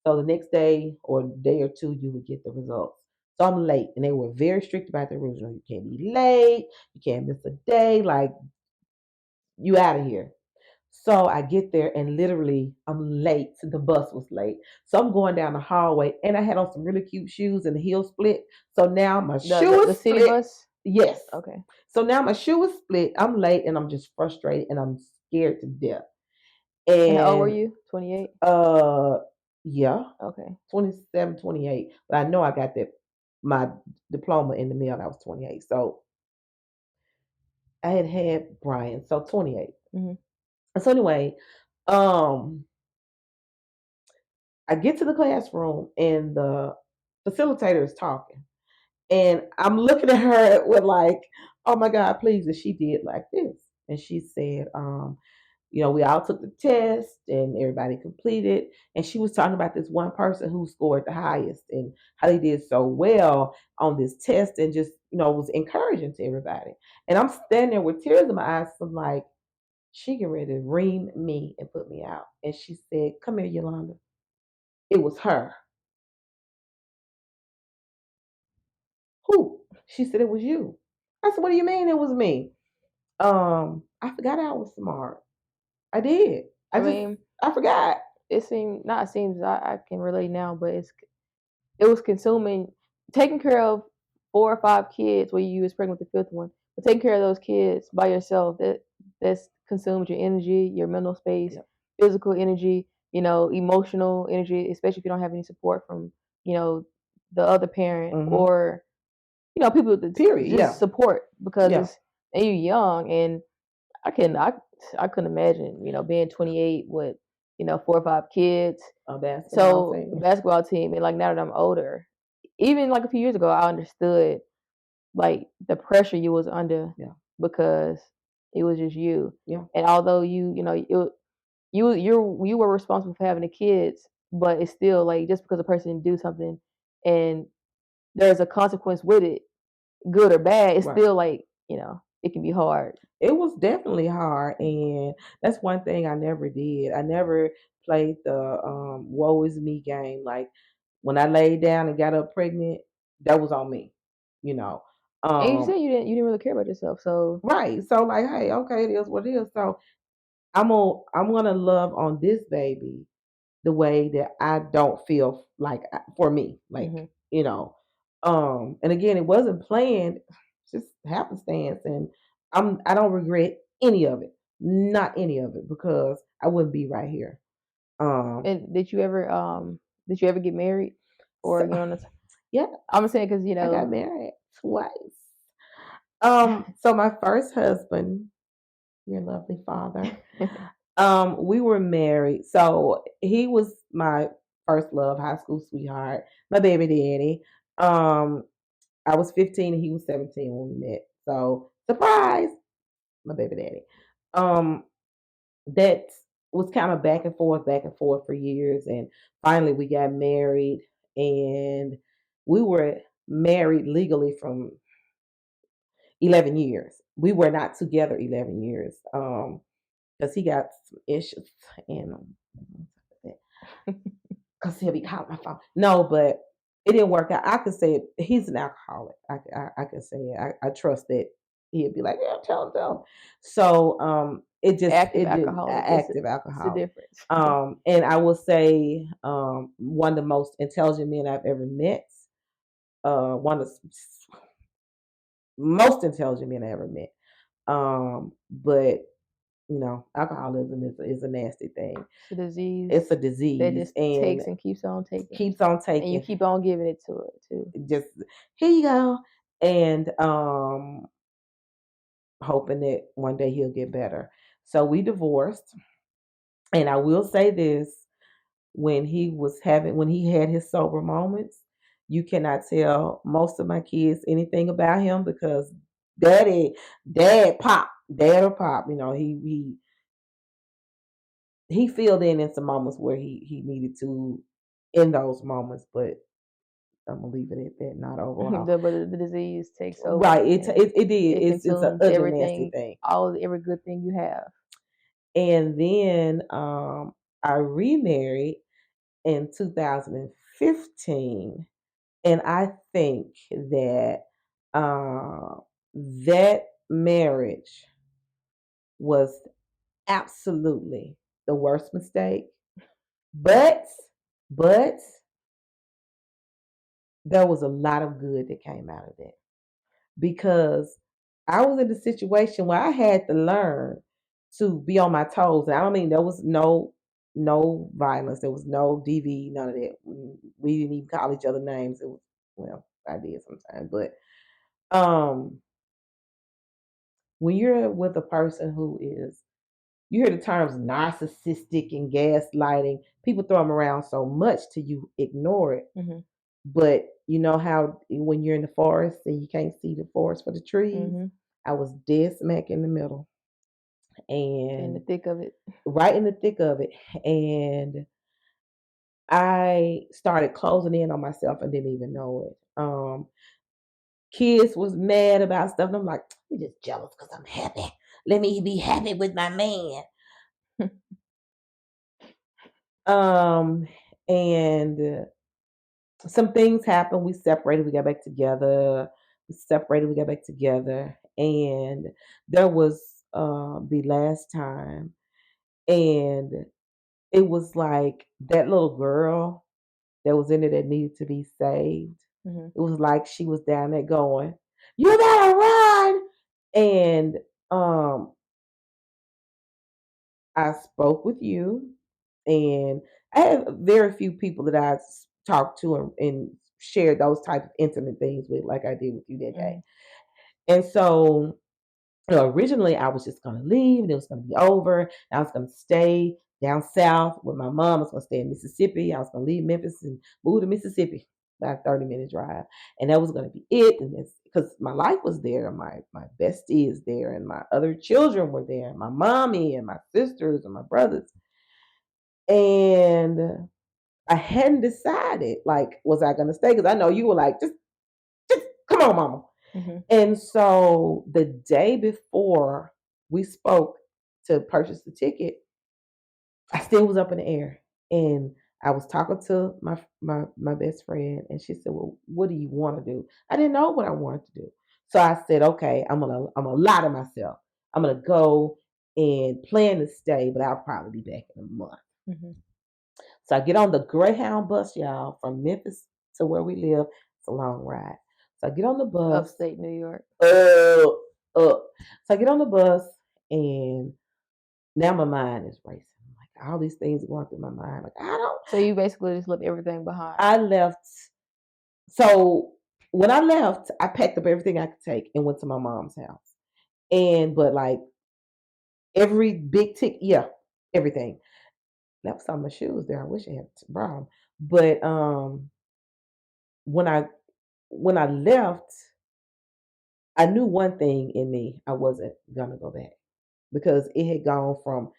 So the next day or day or two, you would get the results. So I'm late, and they were very strict about the rules. You can't be late, you can't miss a day, like you out of here. So I get there and literally I'm late. The bus was late. So I'm going down the hallway and I had on some really cute shoes and the heel split. So now my The, shoe the is the city split. bus. Yes. Okay. So now my shoe is split. I'm late and I'm just frustrated and I'm scared to death. And how old were And you? 28. uh yeah, Okay. 27, 28. But I know I got that my diploma in the mail. I was 28. So I had Brian. So 28. Mhm. So anyway, um I get to the classroom and the facilitator is talking. And I'm looking at her with like, oh my God, please. And she did like this. And she said, we all took the test and everybody completed. And she was talking about this one person who scored the highest and how they did so well on this test and just, was encouraging to everybody. And I'm standing there with tears in my eyes. I'm like, she get ready to ream me and put me out. And she said, come here, Yolanda. It was her. Who? She said it was you. I said, what do you mean it was me? I forgot I was smart. I did. I mean, I forgot. it seems not. It seems I can relate now, but it was consuming. Taking care of 4 or 5 kids, where you was pregnant with the fifth one, but taking care of those kids by yourself, that's consumed your energy, your mental space, Yep. physical energy, emotional energy, especially if you don't have any support from you know the other parent Mm-hmm. or people that Period. just Yeah. support because Yeah. it's and you're young and I couldn't imagine being 28 with 4 or 5 kids. A basketball So team. basketball team and like now that I'm older, even like a few years ago, I understood like the pressure you was under Yeah. because it was just you. Yeah. And although you were responsible for having the kids, but it's still like just because a person do something and there's a consequence with it, good or bad, it's Right. still like, it can be hard. It was definitely hard, and that's one thing I never did. I never played the woe is me game. Like when I laid down and got up pregnant, that was on me, you know. And you said Um, you didn't really care about yourself, so right. So like, hey, okay, it is what it is. So I'm gonna love on this baby the way that I don't feel like for me, like mhm. you know. And again, it wasn't planned, it's just happenstance, and I don't regret any of it, not any of it, because I wouldn't be right here. Um, And did you ever get married, or so yeah, I'm saying because I got married twice. So my first husband, your lovely father, we were married. So he was my first love, high school sweetheart, my baby daddy. Um, I was 15 and he was 17 when we met. So surprise, my baby daddy. Um, that was kind of back and forth for years, and finally we got married, and we were married legally from 11 years. We were not together 11 years. Because he got some issues and because he'll be calling my phone. No, but it didn't work out. I could say it. He's an alcoholic. I could say it. I trust that he'd be like, yeah, tell him. So active it didn't alcoholic. active It's the alcoholic. difference. And I will say one of the most intelligent men I've ever met. One of the most intelligent men I ever met. But alcoholism is a nasty thing. It's a disease It's a that disease just and takes and keeps on taking, keeps on and you taking. keep on giving it to it too. Just here you go, and hoping that one day he'll get better. So we divorced, and I will say this: when he had his sober moments, you cannot tell most of my kids anything about him because dad or pop, he filled in some moments where he needed to in those moments, but I'm gonna leave it at that. Not overall. The disease takes over Right. It and it, it did. it It's an consumes ugly, nasty everything, thing. every good thing you have. And then I remarried in 2015, and I think that that marriage was absolutely the worst mistake. But but there was a lot of good that came out of it because I was in a situation where I had to learn to be on my toes. And I don't mean there was no violence, there was no DV, none of that. We didn't even call each other names. It was well, I did sometimes, but um, when you're with a person who is you hear the terms narcissistic and gaslighting, people throw them around so much till you ignore it. Hmm. But you know how when you're in the forest and you can't see the forest for the trees, Hmm. I was dead smack in the middle In the and thick of it. right in the thick of it. And I started closing in on myself and didn't even know it. Kids was mad about stuff, and I'm like, you're just jealous because I'm happy. Let me be happy with my man. Um, and some things happened. We separated. We got back together. We separated. We got back together, and there was the last time, and it was like that little girl that was in it that needed to be saved. Hmm. It was like she was down there going, "You gotta run!" And um, I spoke with you, and I have very few people that I talked to and shared those type of intimate things with, like I did with you that day. Hmm. And so, originally I was just going to leave, and it was going to be over. And I was going to stay down south with my mom. I was going to stay in Mississippi. I was going to leave Memphis and move to Mississippi, about a 30-minute drive, and that was going to be it. And it's because my life was there, my bestie is there, and my other children were there, my mommy and my sisters and my brothers. And I hadn't decided, like, was I going to stay? Because I know you were like, just come on, mama. Mm-hmm. And so the day before we spoke to purchase the ticket, I still was up in the air. And I was talking to my best friend, and she said, "Well, what do you want to do?" I didn't know what I wanted to do, so I said, "Okay, I'm gonna lie to myself. I'm gonna go and plan to stay, but I'll probably be back in a month." Mm-hmm. So I get on the Greyhound bus, y'all, from Memphis to where we live. It's a long ride. So I get on the bus, Upstate New York. up. So I get on the bus, and now my mind is racing. Like all these things are going through my mind. Like I don't. So you basically just left everything behind. I left. So when I left, I packed up everything I could take and went to my mom's house. And but like every big tick, yeah, everything. Left some of my shoes there. I wish I had brought them. But when I when I left, I knew one thing in me: I wasn't gonna go back because it had gone from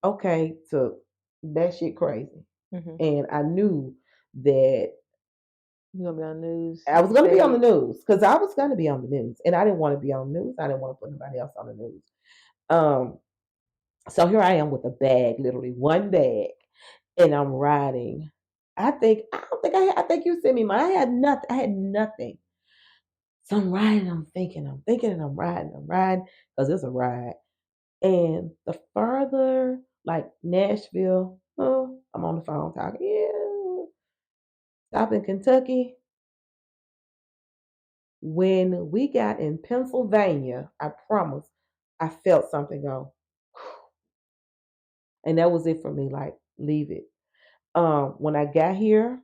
okay to that shit crazy, Mm-hmm. and I knew that You're gonna be on the news. I was You going to be on the said. news because I was going to be on the news, and I didn't want to be on the news. I didn't want to put anybody else on the news. Um, so here I am with a bag, literally one bag, and I'm riding. I don't think I think you sent me mine. I had nothing. I had nothing. So I'm riding. I'm thinking, and I'm riding because it's a ride. And the further, like Nashville, oh, I'm on the phone talking. Yeah, stop in Kentucky. When we got in Pennsylvania, I promise, I felt something go, and that was it for me. Like, leave it. When I got here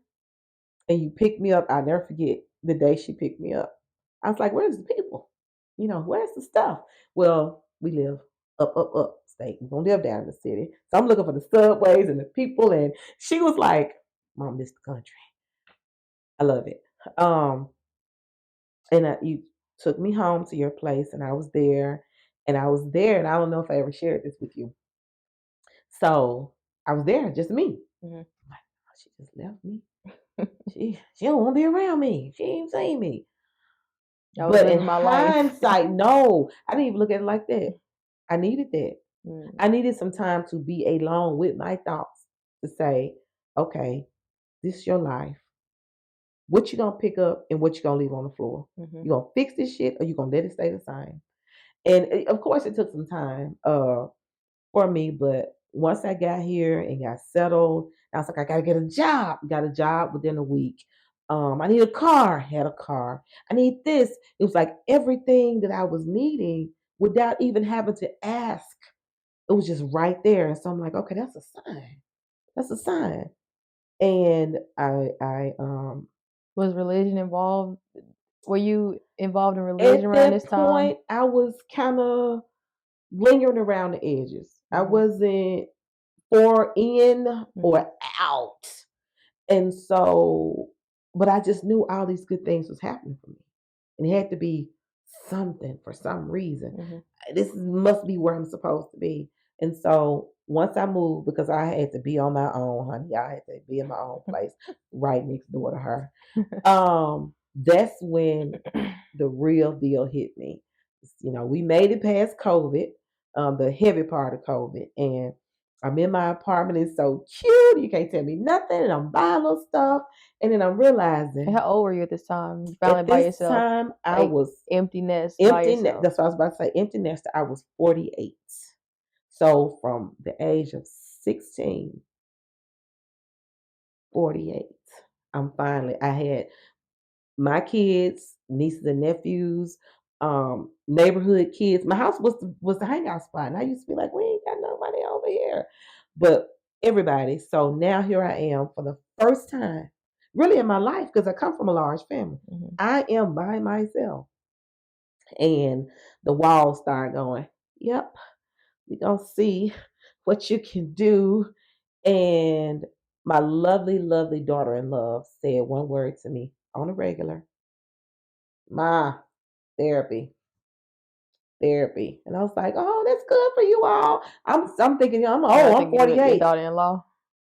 and you picked me up, I'll never forget the day she picked me up. I was like, "Where's the people? Where's the stuff?" Well, we live up state. We don't live down in the city, so I'm looking for the subways and the people. And she was like, "Mom, this the country. I love it." Um, and you took me home to your place, and I was there, and I don't know if I ever shared this with you. So I was there, just me. Mm-hmm. Like, oh, she just left me. She don't want to be around me. She ain't seen me. I was But in living my life. hindsight, no, I didn't even look at it like that. I needed that. Mm-hmm. I needed some time to be alone with my thoughts to say, okay, this is your life. What you gonna pick up and what you gonna leave on the floor? Mm-hmm. You gonna fix this shit or you gonna let it stay the same? And of course, it took some time for me, but once I got here and got settled, I was like, I gotta get a job. Got a job within a week. I need a car. Had a car. I need this. It was like everything that I was needing without even having to ask. It was just right there. And so I'm like, okay, that's a sign. That's a sign. And I Was religion involved? Were you involved in religion at around this that time? point I was kind of lingering around the edges. I Mm-hmm. wasn't for in Mm-hmm. or out. And so, but I just knew all these good things was happening for me. And it had to be something for some reason. Mm-hmm. This must be where I'm supposed to be. And so once I moved, because I had to be on my own, honey, I had to be in my own place right next door to her. That's when the real deal hit me. We made it past COVID, the heavy part of COVID, and I'm in my apartment. It's so cute. You can't tell me nothing, and I'm buying little stuff, and then I'm And realizing how old were you at this time? You finally at by this yourself, time I like was empty nest by empty. yourself. That's what I was about to say. Empty nester. I was 48. So from the age of 16, 48, I had my kids, nieces and nephews, neighborhood kids. My house was the hangout spot, and I used to be like, we ain't got nobody over here, but everybody. So now here I am for the first time, really in my life, because I come from a large family. Mm-hmm. I am by myself, and the walls start going. Yep, we gonna see what you can do. And my lovely, lovely daughter-in-law said one word to me on a regular. Ma, therapy, therapy. And I was like, oh, that's good for you all. I'm thinking, Yeah, I I'm think your 48. daughter-in-law.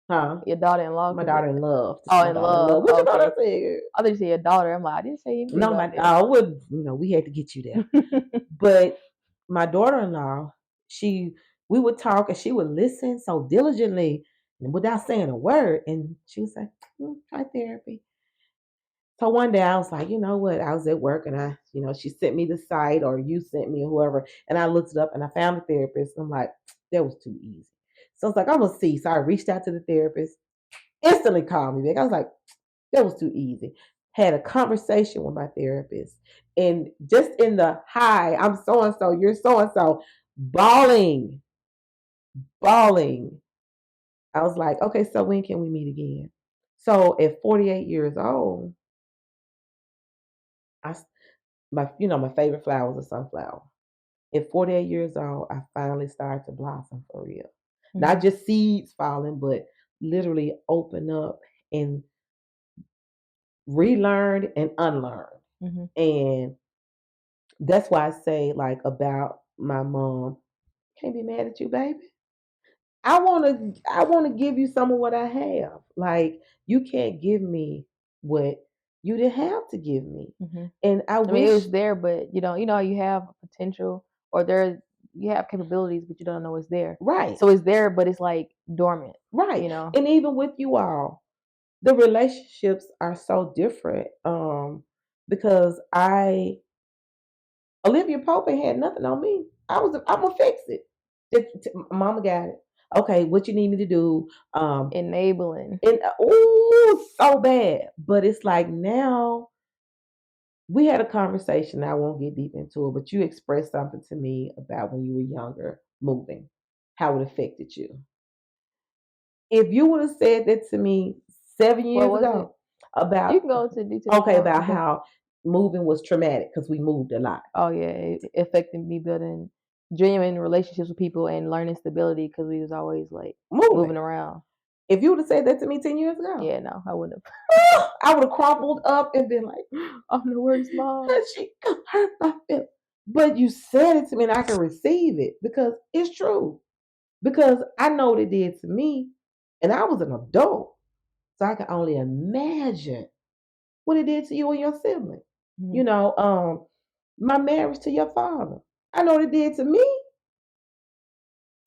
Huh? Your daughter-in-law? My Cause daughter in love. This is oh, my in daughter in love. love. What Oh, you thought I okay. said? I thought you said your daughter. I'm like, I didn't say anything No, about we had to get you there. But my daughter-in-law, we would talk and she would listen so diligently and without saying a word. And she would say, try therapy. So one day I was like, you know what? I was at work and she sent me the site or you sent me or whoever. And I looked it up and I found a therapist. And I'm like, that was too easy. So I was like, I'm going to see. So I reached out to the therapist, instantly called me back. I was like, that was too easy. Had a conversation with my therapist. And just in the hi, I'm so and so, you're so and so, bawling, bawling. I was like, okay, so when can we meet again? So at 48 years old, I my favorite flower was a sunflower. At 48 years old, I finally started to blossom for real. Not just seeds falling, but literally open up and relearned and unlearned. And that's why I say like about my mom, can't be mad at you, baby. I wanna give you some of what I have. Like you can't give me what you didn't have to give me. And I mean, it wish was there, but you have potential or you have capabilities, but you don't know it's there. right. So it's there, but it's like dormant. Right. And even with you all, the relationships are so different. Because Olivia Pope ain't had nothing on me. I'm gonna fix it. Mama got it. Okay, what you need me to do? Enabling. And oh, so bad. But it's like now we had a conversation. I won't get deep into it, but you expressed something to me about when you were younger, moving, how it affected you. If you would have said that to me 7 years ago, about you can go into detail. Okay, about how moving was traumatic because we moved a lot. Oh yeah, it affected me building genuine relationships with people and learning stability because we was always like moving around. If you would have said that to me 10 years ago, yeah, no, I wouldn't have. I would have crumpled up and been like, I'm the worst mom. She hurt my feelings. But you said it to me and I can receive it because it's true. Because I know what it did to me and I was an adult. So I can only imagine what it did to you and your sibling. My marriage to your father. I know what it did to me.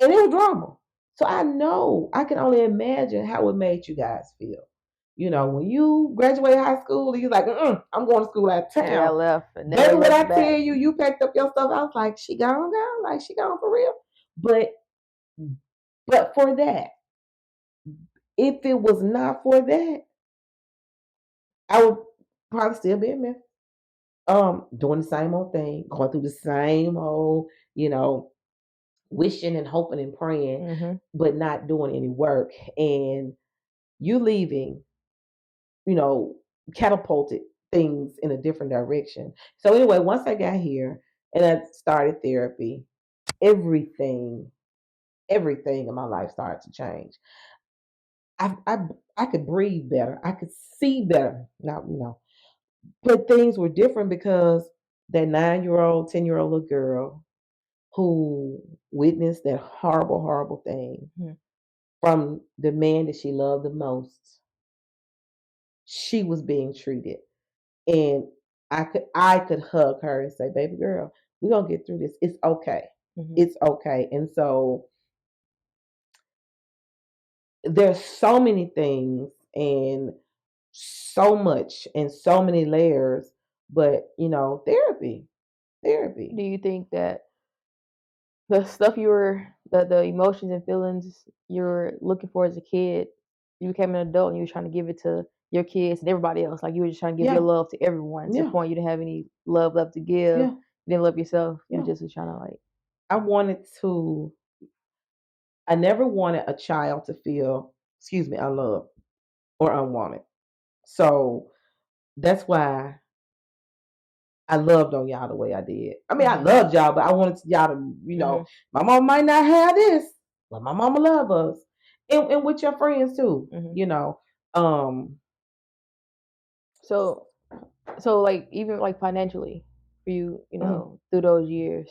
And it was drama. So I know, I can only imagine how it made you guys feel. When you graduate high school, you're like, I'm going to school out of town. Yeah, I left. And Baby, what I tell you, you packed up your stuff. I was like, she gone, girl? Like, she gone for real? But for that, if it was not for that, I would probably still be in Memphis. Doing the same old thing, going through the same old, wishing and hoping and praying, but not doing any work. And you leaving, catapulted things in a different direction. So anyway, once I got here and I started therapy, everything in my life started to change. I could breathe better. I could see better. Now, but things were different because that 9-year-old, 10-year-old little girl who witnessed that horrible, horrible thing from the man that she loved the most, she was being treated. And I could hug her and say, baby girl, we're gonna get through this. It's okay. It's okay. And so there's so many things and so much and so many layers, but therapy. Do you think that the stuff the emotions and feelings you were looking for as a kid, you became an adult and you were trying to give it to your kids and everybody else? Like you were just trying to give your love to everyone to the point you didn't have any love left to give. You didn't love yourself. You just was trying to like. I never wanted a child to feel, unloved or unwanted. So that's why I loved on y'all the way I did. I mean, I loved y'all, but I wanted y'all to, my mom might not have this, but my mama love us. And with your friends too, So like even like financially for you, through those years,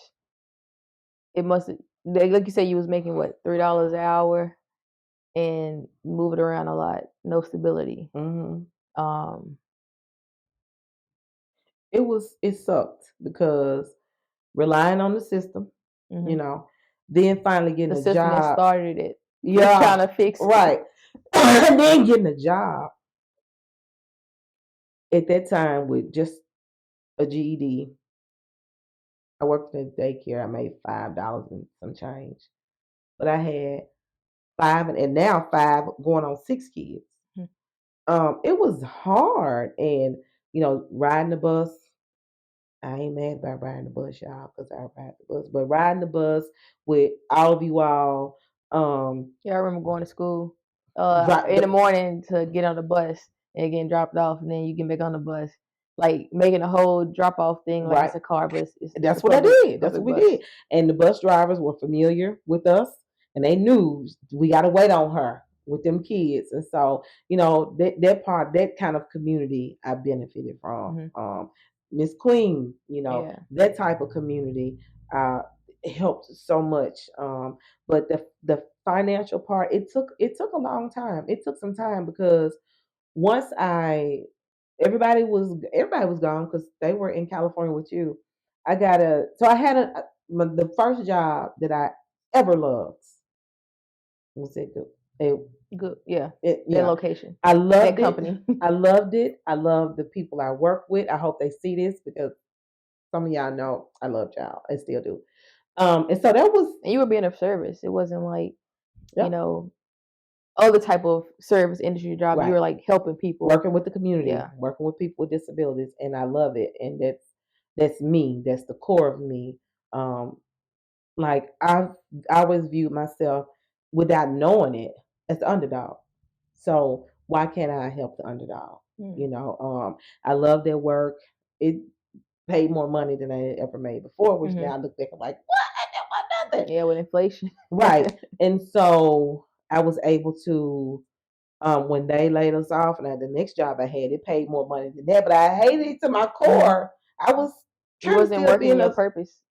it must like you said you was making what $3 an hour, and moving around a lot, no stability. Mm-hmm. Um, It sucked because relying on the system, you mhm. know, then finally The getting a system that job. started it was Yeah, trying to fix right. it. And then getting a job at that time with just a GED. I worked in a daycare. I made $5 and some change, but I had five and now five going on six kids. Mhm. It was hard, and riding the bus. I ain't mad about riding the bus, y'all, because I ride the bus. But riding the bus with all of you all, Yeah, I remember going to school drop in the the morning to get on the bus and getting dropped off, and then you get back on the bus. Like making a whole drop off thing like right. it's a car, but it's a That's what I did. That's what public we bus. did. And the bus drivers were familiar with us, and they knew we got to wait on her with them kids. And so, that kind of community I benefited from. Hmm. Miss Queen, Yeah. that type of community uh, helped so much. But the financial part, it took a long time. It took some time because once everybody was gone because they were in California with you. I had the first job that I ever loved was it, Good. Yeah. That yeah, location, I that loved it. company. I loved it. I love the people I work with. I hope they see this because some of y'all know I love y'all. I still do. And so that was, And you were being of service. It wasn't like you yep, know other type of service industry job. You right. were like helping people. Working with the community, Yeah. working with people with disabilities, and I love it. And that's me. That's the core of me. Um, Like I always viewed myself without knowing it as the underdog. So why can't I help the underdog? Mm. I love their work. It paid more money than I had ever made before, which Hmm. now I look back and like, what? I didn't want nothing. Yeah, with inflation. Right. And so I was able to when they laid us off and the next job I had, it paid more money than that. But I hated it to my Hmm. core. I was You trying to wasn't still be working in your a purpose.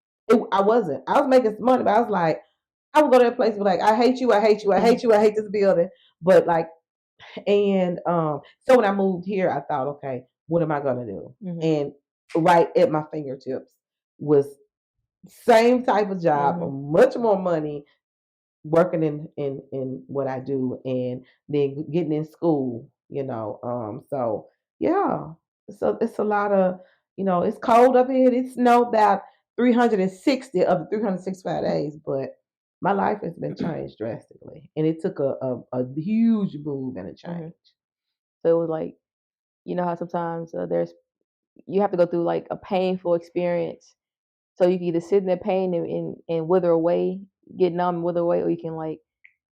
I wasn't. I was making some money, but I was like, I would go to that place and be like, I hate you, I hate you, I hate you, I hate this building. But like, and so when I moved here, I thought, okay, what am I gonna do? Hmm. And right at my fingertips was same type of job, Hmm. much more money, working in what I do, and then getting in school. So yeah, so it's a lot of it's cold up here. It snowed about 360 of the 365 days, but my life has been changed drastically, and it took a huge move and a Hmm. change. So it was like how sometimes there's you have to go through like a painful experience, so you can either sit in that pain and wither away, get numb, and wither away, or you can like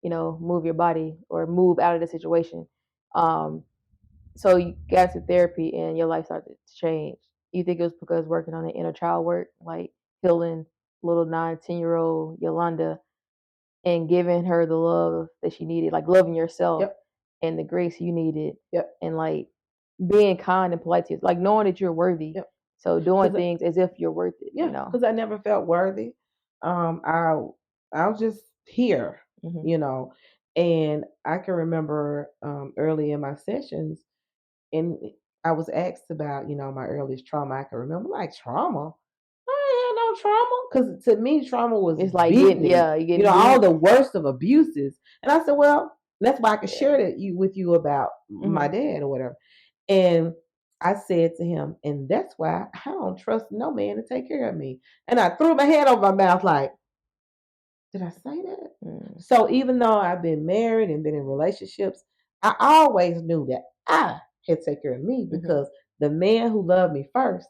move your body or move out of the situation. Um, so you got to therapy and your life started to change. You think it was because working on the inner child work, like healing little 9, 10-year-old Yolanda and giving her the love that she needed, like loving yourself Yep, and the grace you needed, yep, and like being kind and polite to you, like knowing that you're worthy. yep. So doing Because things as if you're worth it, yeah, because I never felt worthy. I was just here, Hmm. you know, and I can remember early in my sessions, and I was asked about my earliest trauma. I can remember like trauma. I ain't had no trauma because to me trauma was It's like beating, you getting all beat. the worst of abuses. And I said, well, that's why I could Yeah. share that with you about my Hmm. dad or whatever. And I said to him, and that's why I don't trust no man to take care of me. And I threw my hand over my mouth like, did I say that? Mm. So even though I've been married and been in relationships, I always knew that I had to take care of me Hmm. because the man who loved me first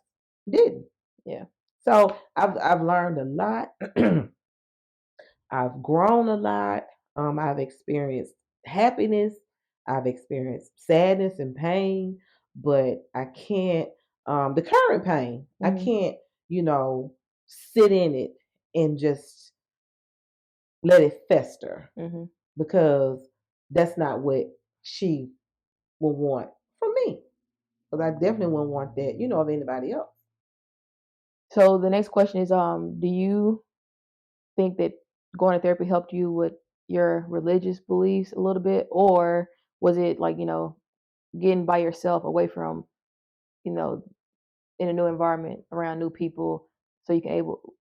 didn't. Yeah. So I've learned a lot. I've grown a lot. I've experienced happiness. I've experienced sadness and pain, but I can't. The current pain, I Hmm. can't. Sit in it and just let it fester Hmm. because that's not what she will want from me. Because I definitely wouldn't want that, of anybody else. So the next question is, do you think that going to therapy helped you with your religious beliefs a little bit, or was it like, getting by yourself away from, you know, in a new environment around new people, so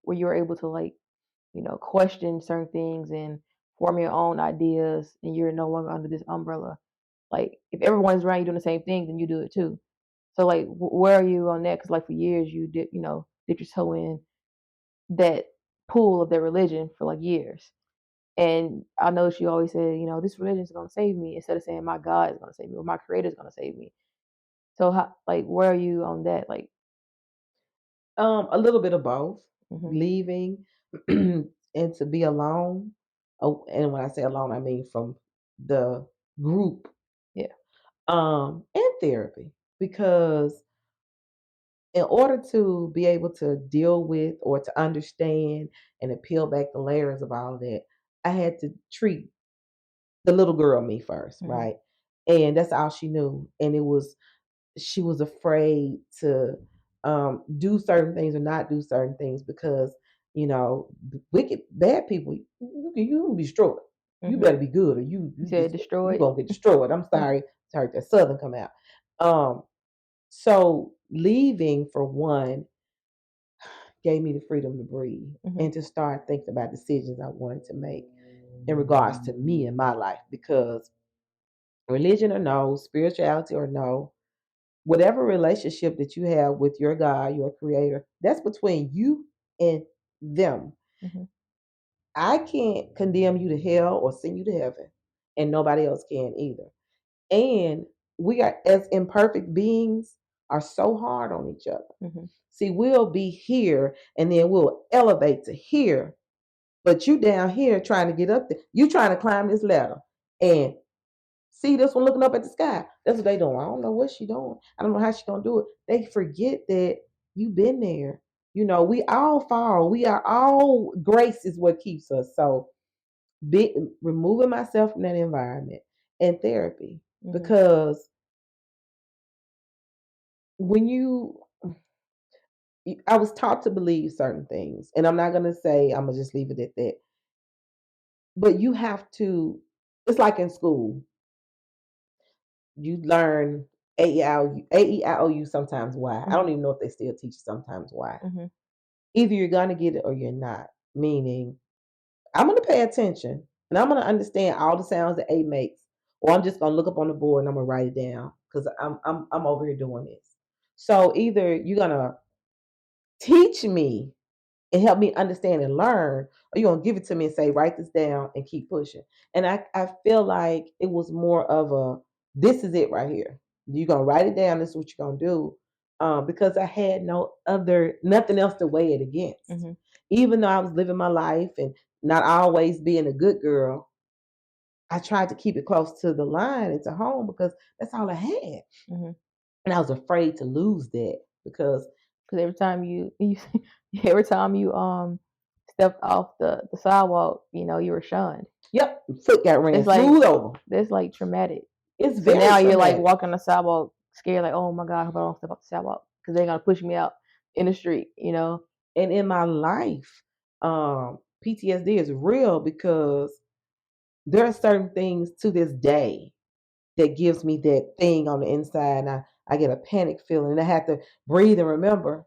where you were able to like, question certain things and form your own ideas, and you're no longer under this umbrella. Like if everyone's around you doing the same thing, then you do it too. So like, where are you on that? Because like for years you did your toe in that pool of their religion for like years. And I know she always said, this religion is gonna save me, instead of saying my God is gonna save me or my Creator is gonna save me. So how, like, where are you on that? Like, A little bit of both, hmm leaving and to be alone. Oh, and when I say alone, I mean from the group, yeah, and therapy, because in order to be able to deal with or to understand and to peel back the layers of all of that, I had to treat the little girl me first, hmm right? And that's all she knew. And it was, she was afraid to do certain things or not do certain things because, wicked, bad people, you can be destroyed. You hmm better be good or you you said just, you destroyed. going to get destroyed. I'm sorry. Sorry, that Southern come out. Um, so leaving, for one, gave me the freedom to breathe hmm and to start thinking about decisions I wanted to make in regards to me and my life. Because religion or no, spirituality or no, whatever relationship that you have with your God, your creator, that's between you and them. hmm I can't condemn you to hell or send you to heaven, and nobody else can either. And we are, as imperfect beings, are so hard on each other. hmm See, we'll be here and then we'll elevate to here, but you down here trying to get up there. You trying to climb this ladder and see this one looking up at the sky. That's what they doing. I don't know what she doing. I don't know how she gonna do it. They forget that you been there. We all fall. We are all, grace is what keeps us. So removing myself from that environment and therapy, hmm because when I was taught to believe certain things, and I'm not gonna say, I'm gonna just leave it at that. But you have to. It's like in school. You learn A-E-I-O-U, sometimes why. I hmm don't even know if they still teach sometimes why. hmm Either you're gonna get it or you're not. Meaning, I'm gonna pay attention and I'm gonna understand all the sounds that A makes, or I'm just gonna look up on the board and I'm gonna write it down because I'm over here doing this. So either you're gonna teach me and help me understand and learn, or you're gonna give it to me and say, write this down and keep pushing. And I feel like it was more of a, this is it right here. You're gonna write it down, this is what you're gonna do. Because I had nothing else to weigh it against. hmm Even though I was living my life and not always being a good girl, I tried to keep it close to the line and to home because that's all I had. hmm And I was afraid to lose that because, Because every time every time you stepped off the sidewalk, you were shunned. yep, foot got ran It's like smooth over. that's like traumatic. It's So very now you're like traumatic. walking on the sidewalk, scared, like, oh my God, I hope I don't step off the sidewalk because they're gonna push me out in the street. And in my life, PTSD is real because there are certain things to this day that gives me that thing on the inside. And I get a panic feeling and I have to breathe and remember,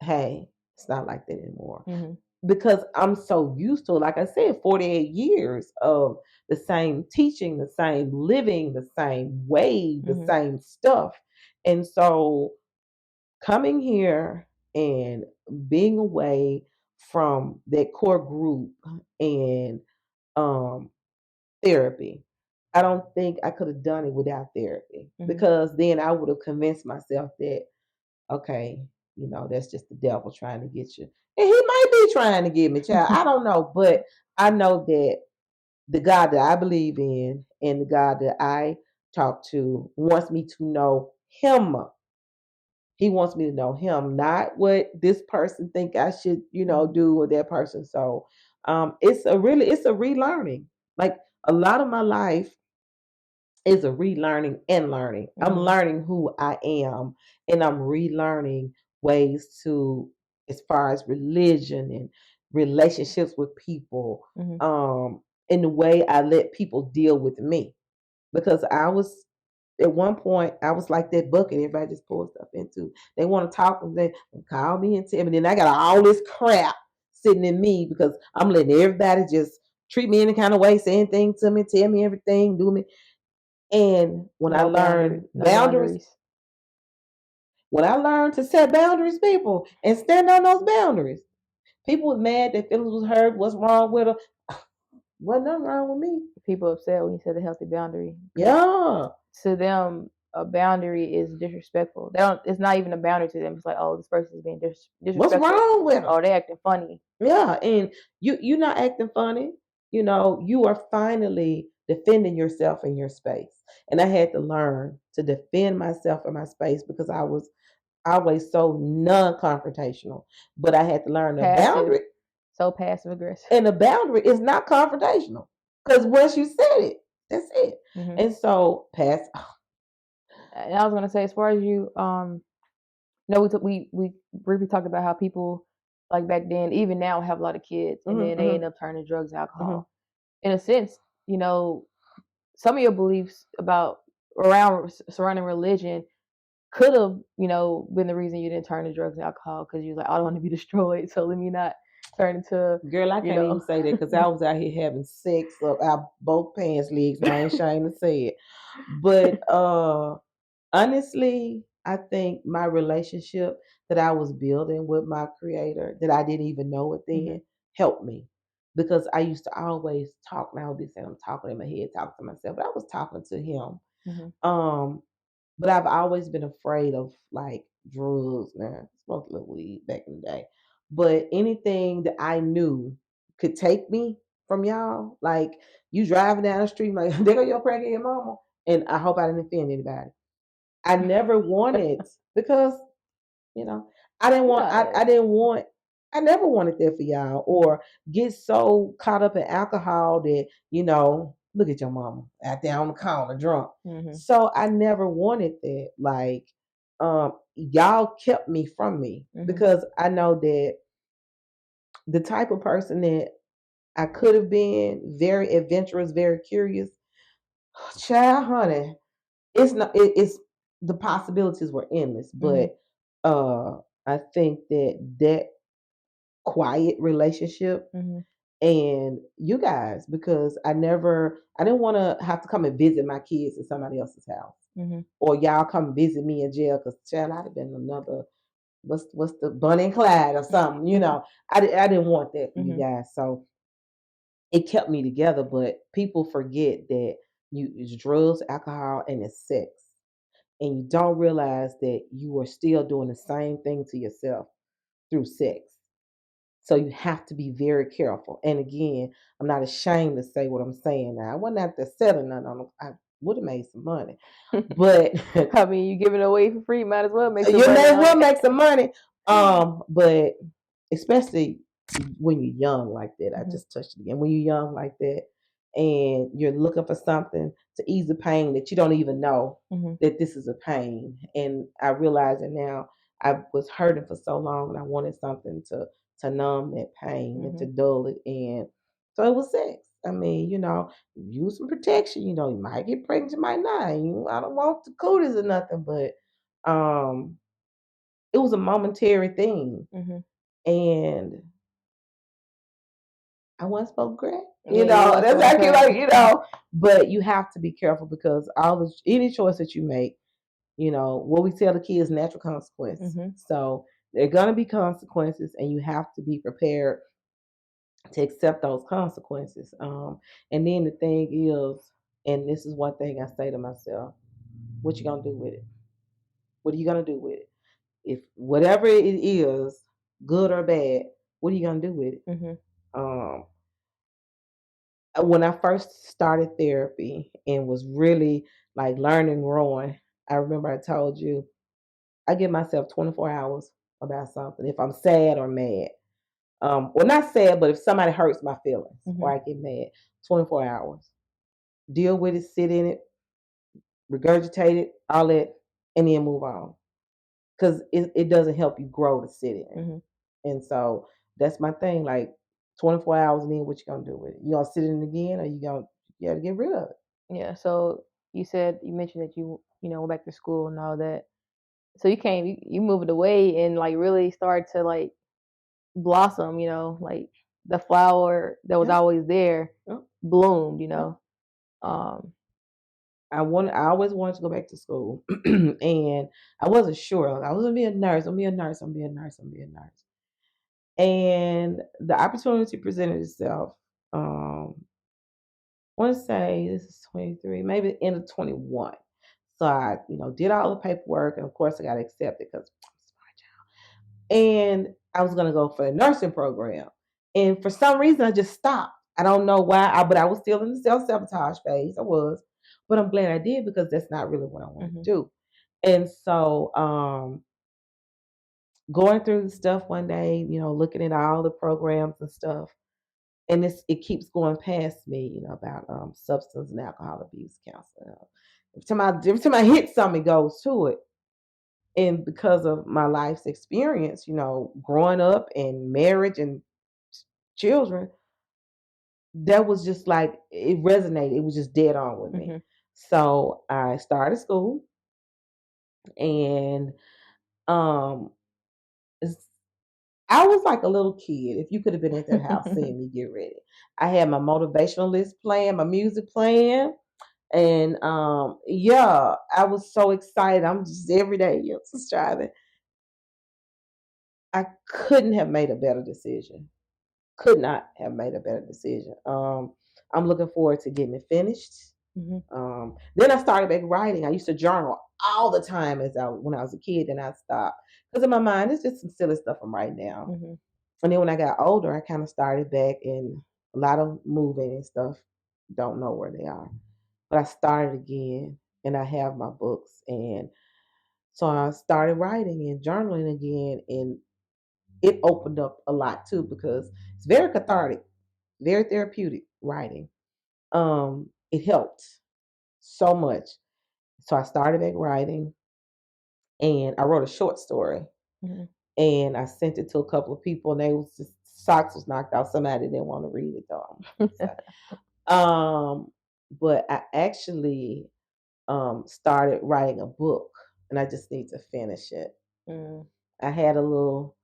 hey, it's not like that anymore. hmm Because I'm so used to it. Like I said, 48 years of the same teaching, the same living, the same way, the hmm same stuff. And so coming here and being away from that core group and um, therapy, I don't think I could have done it without therapy, hmm because then I would have convinced myself that, okay, that's just the devil trying to get you. And he might be trying to get me, child. I don't know. But I know that the God that I believe in and the God that I talk to wants me to know him. He wants me to know him, not what this person think I should, hmm do, or that person. So it's a relearning. Like a lot of my life is a relearning and learning. I'm hmm learning who I am, and I'm relearning ways to, as far as religion and relationships with people, hmm in the way I let people deal with me. Because I was at one point I was like that bucket everybody just pulls stuff into. They want to talk and they call me and tell me, then I got all this crap sitting in me because I'm letting everybody just treat me any kind of way, say anything to me, tell me everything, do me. And when I No learned no boundaries, boundaries. when I learned to set boundaries, people, and stand on those boundaries, people was mad, their feelings was hurt, what's wrong with them? Wasn't nothing wrong with me. People upset when you set a healthy boundary because Yeah. to them a boundary is disrespectful. They don't. It's not even a boundary to them. It's like, oh, this person is being What's disrespectful. wrong with them? Oh, they acting funny. Yeah, and you're not acting funny. You know, you are finally defending yourself in your space. And I had to learn to defend myself in my space because I was always so non-confrontational. But I had to learn the Passive, boundary, so passive aggressive. and the boundary is not confrontational. Because once you said it, that's it. Mm-hmm. And so pass. And I was gonna say, as far as you, no, we briefly talked about how people like back then, even now, have a lot of kids, and then they Mm-hmm, end up turning to drugs and mm-hmm. alcohol. In a sense, some of your beliefs about around surrounding religion could have, been the reason you didn't turn to drugs and alcohol because you was like, I don't want to be destroyed, so let me not turn into, Girl, I you can't even know. say that because I was out here having sex up out both pants legs, and I ain't ashamed to say it. But honestly, I think my relationship that I was building with my creator, that I didn't even know it Hmm. then, helped me. Because I used to always talk, and I would be saying I'm talking in my head, talking to myself, but I was talking to him. Hmm. Um, but I've always been afraid of like drugs. Man, I smoked a little weed back in the day. But anything that I knew could take me from y'all, like you driving down the street, like, there go your crackhead mama. And I hope I didn't offend anybody. I never wanted because you know I No. didn't want I never wanted that for y'all Hmm. or get so caught up in alcohol that look at your mama out there on the corner drunk. Hmm. So I never wanted that. Like y'all kept me from me Hmm. because I know that the type of person that I could have been, very adventurous, very curious, child, honey, it's not it's the possibilities were endless, Hmm. but I think that quiet relationship Hmm. and you guys, because I didn't want to have to come and visit my kids at somebody else's house Hmm. or y'all come visit me in jail because child, I'd have been another what's the Bunny and Clyde or something, I didn't want that for you Hmm. guys. So it kept me together, but people forget that it's drugs, alcohol, and it's sex, and you don't realize that you are still doing the same thing to yourself through sex. So you have to be very careful. And again, I'm not ashamed to say what I'm saying now. I wasn't out there selling nothing on them. I would have made some money. But I mean, you give it away for free, might as well make some you money may on well it. make some money. But especially when you're young like that. I Hmm. just touched it again. When you're young like that and you're looking for something to ease the pain that you don't even know Hmm. that this is a pain. And I realize it now. I was hurting for so long and I wanted something to numb that pain and to Hmm. dull it. And so it was sex. I mean, use some protection. You might get pregnant, you might not. I don't want the cooties or nothing, but um, it was a momentary thing. Hmm. And I wasn't supposed to cry. Yeah, you weren't That's supposed to actually cry. like. But you have to be careful because any choice that you make, what we tell the kids, natural consequence. Hmm. So there are gonna be consequences, and you have to be prepared to accept those consequences. And then the thing is, and this is one thing I say to myself: what you gonna do with it? What are you gonna do with it? If whatever it is, good or bad, what are you gonna do with it? Hmm. Um, when I first started therapy and was really like learning, growing, I remember I told you I give myself 24 hours about something. If I'm sad or mad, well, not sad, but if somebody hurts my feelings Hmm. or I get mad, 24 hours. Deal with it, sit in it, regurgitate it, all that, and then move on. Because it doesn't help you grow to sit in it. Hmm. And so that's my thing. Like 24 hours, and then what you gonna do with it? You gonna sit in it again, or you gotta get rid of it? Yeah. So you mentioned that went back to school and all that. So you moved away and like really started to like blossom. Like the flower that was Yeah. always there Yeah. bloomed. Yeah. Um. I always wanted to go back to school, and I wasn't sure. Like, I was gonna be a nurse. I'm gonna be a nurse. I'm gonna be a nurse. I'm gonna be a nurse. And the opportunity presented itself. I want to say this is 23, maybe end of 21. So I, did all the paperwork, and of course I got accepted because and I was gonna go for the nursing program. And for some reason I just stopped. I don't know why, but I was still in the self-sabotage phase. I was. But I'm glad I did because that's not really what I want to do. And so going through the stuff one day, looking at all the programs and stuff, and it keeps going past me, about substance and alcohol abuse counseling. Every time I hit something, it goes to it. And because of my life's experience, growing up and marriage and children, that was just like it resonated. It was just dead on with me. So I started school, and um, I was like a little kid. If you could have been at that house seeing me get ready, I had my motivational list playing, my music playing. And yeah, I was so excited. I'm just every day, just striving. I couldn't have made a better decision. Could not have made a better decision. I'm looking forward to getting it finished. Then I started back writing. I used to journal all the time when I was a kid, and I stopped because in my mind it's just some silly stuff I'm writing now. And then when I got older, I kind of started back, and a lot of moving and stuff. Don't know where they are, but I started again, and I have my books, and so I started writing and journaling again, and it opened up a lot too because it's very cathartic, very therapeutic writing. It helped so much. So I started back writing, and I wrote a short story, and I sent it to a couple of people, and they was just socks was knocked out. Somebody didn't want to read it though. But I actually started writing a book, and I just need to finish it. I had a little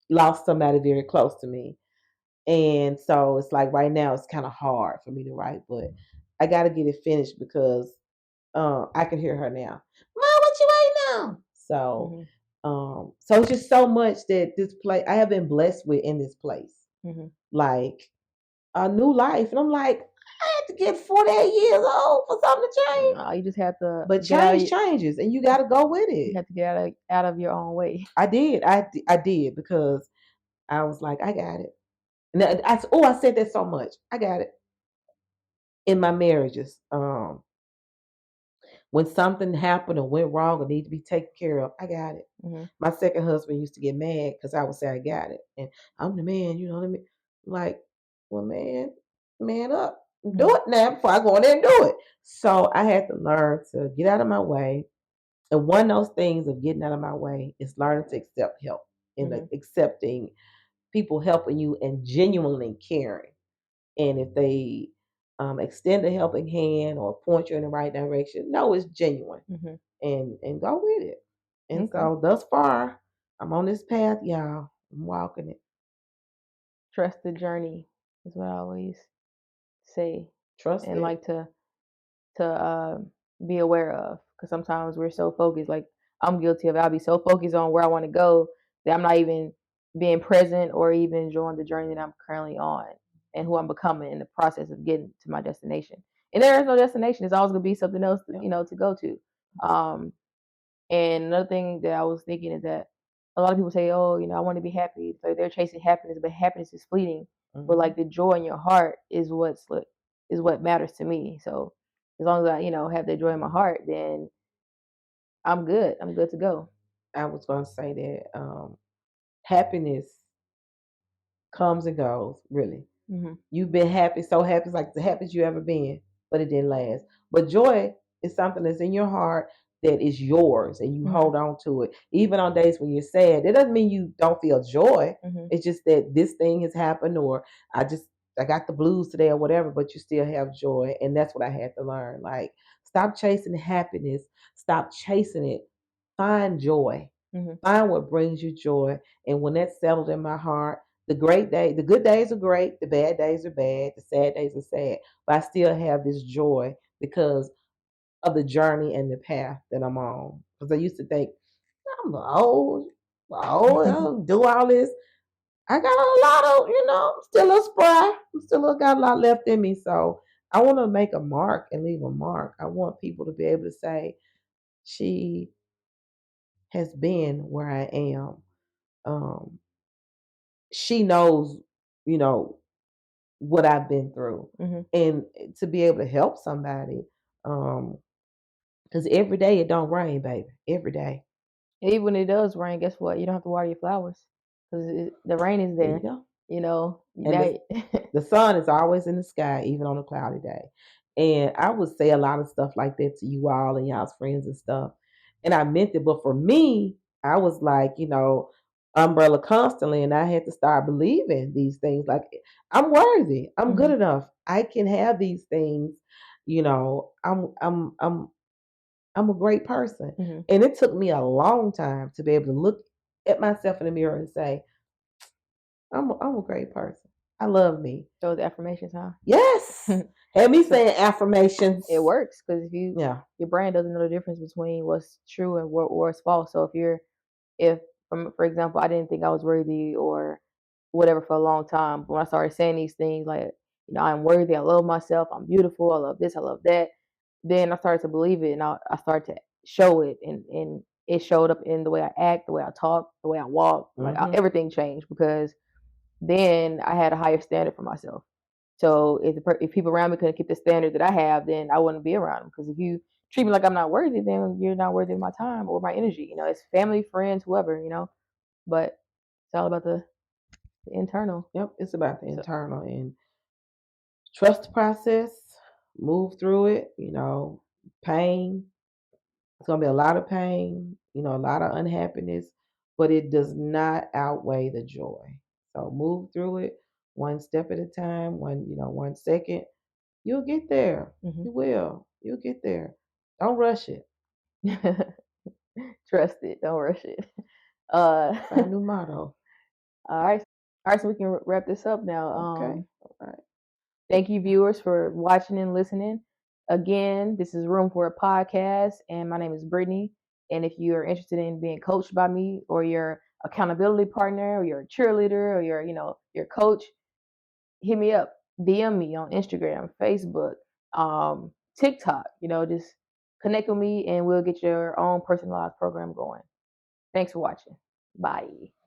lost somebody very close to me, and so it's like right now it's kind of hard for me to write, but I got to get it finished because I can hear her now. Mom, what you writing now? So, so it's just so much that this place I have been blessed with in this place, like a new life, and I'm like, I had to get 48 years old for something to change. No, you just have to. But change changes, and you got to go with it. You have to get out of your own way. I did. I did because I was like, I got it. And I said that so much. I got it in my marriages. When something happened or went wrong or need to be taken care of, I got it. My second husband used to get mad because I would say I got it, and I'm the man. Like, well, man up, do it now before I go in there and do it. So I had to learn to get out of my way. And one of those things of getting out of my way is learning to accept help and accepting people helping you and genuinely caring. And if they extend a helping hand or point you in the right direction, no, it's genuine, and go with it. And so thus far, I'm on this path, y'all. I'm walking it. Trust the journey is what I always say. Trust and it. like to be aware of, because sometimes we're so focused. Like I'm guilty of it. I'll be so focused on where I want to go that I'm not even being present or even enjoying the journey that I'm currently on and who I'm becoming in the process of getting to my destination. And there is no destination. It's always gonna be something else, to go to. And another thing that I was thinking is that a lot of people say, "Oh, I want to be happy." So they're chasing happiness, but happiness is fleeting. But like the joy in your heart is what matters to me. So as long as I, have that joy in my heart, then I'm good. I'm good to go. I was going to say that happiness comes and goes, really. You've been happy, so happy, it's like the happiest you ever been, but it didn't last. But joy is something that's in your heart, that is yours and you Mhm. hold on to it. Even on days when you're sad, it doesn't mean you don't feel joy. Mhm. It's just that this thing has happened, or I got the blues today or whatever, but you still have joy. And that's what I had to learn. Like, stop chasing happiness, stop chasing it. Find joy. Mhm. Find what brings you joy. And when that's settled in my heart, the good days are great, the bad days are bad, the sad days are sad. But I still have this joy because of the journey and the path that I'm on. Because I used to think, I'm old, I'll do all this. I got a lot of, I'm still a spry. I'm still got a lot left in me. So I want to make a mark and leave a mark. I want people to be able to say, she has been where I am. Um, she knows, you know, what I've been through. Mhm. And to be able to help somebody. Because every day it don't rain, baby. Every day. Even when it does rain, guess what? You don't have to water your flowers because the rain is There you there. go. You know, And now. the sun is always in the sky, even on a cloudy day. And I would say a lot of stuff like that to you all and y'all's friends and stuff. And I meant it. But for me, I was like, umbrella constantly. And I had to start believing these things. Like, I'm worthy. I'm good Mhm. enough. I can have these things. I'm a great person. Mhm. And it took me a long time to be able to look at myself in the mirror and say, I'm a great person. I love me. Those affirmations, huh? Yes. Had me So saying affirmations. it works because if Yeah. your brain doesn't know the difference between what's true and what's false. So if for example, I didn't think I was worthy or whatever for a long time, but when I started saying these things like, I'm worthy, I love myself, I'm beautiful, I love this, I love that, then I started to believe it and I started to show it and it showed up in the way I act, the way I talk, the way I walk, like Mm-hmm. everything changed because then I had a higher standard for myself. So if people around me couldn't keep the standard that I have, then I wouldn't be around them. Because if you treat me like I'm not worthy, then you're not worthy of my time or my energy. It's family, friends, whoever. But it's all about the internal. Yep. It's about the So, internal and trust the process, move through it, pain. It's gonna be a lot of pain, a lot of unhappiness, but it does not outweigh the joy. So move through it one step at a time, 1 second. You'll get there. mhm. You will. You'll get there. Don't rush it. Trust it. Don't rush it. It's our new motto. All right. All right. So we can wrap this up now. Okay. All right. Thank you, viewers, for watching and listening. Again, this is Room for a Podcast, and my name is Brittany. And if you are interested in being coached by me, or your accountability partner, or your cheerleader, or your coach, hit me up. DM me on Instagram, Facebook, TikTok. Just connect with me, and we'll get your own personalized program going. Thanks for watching. Bye.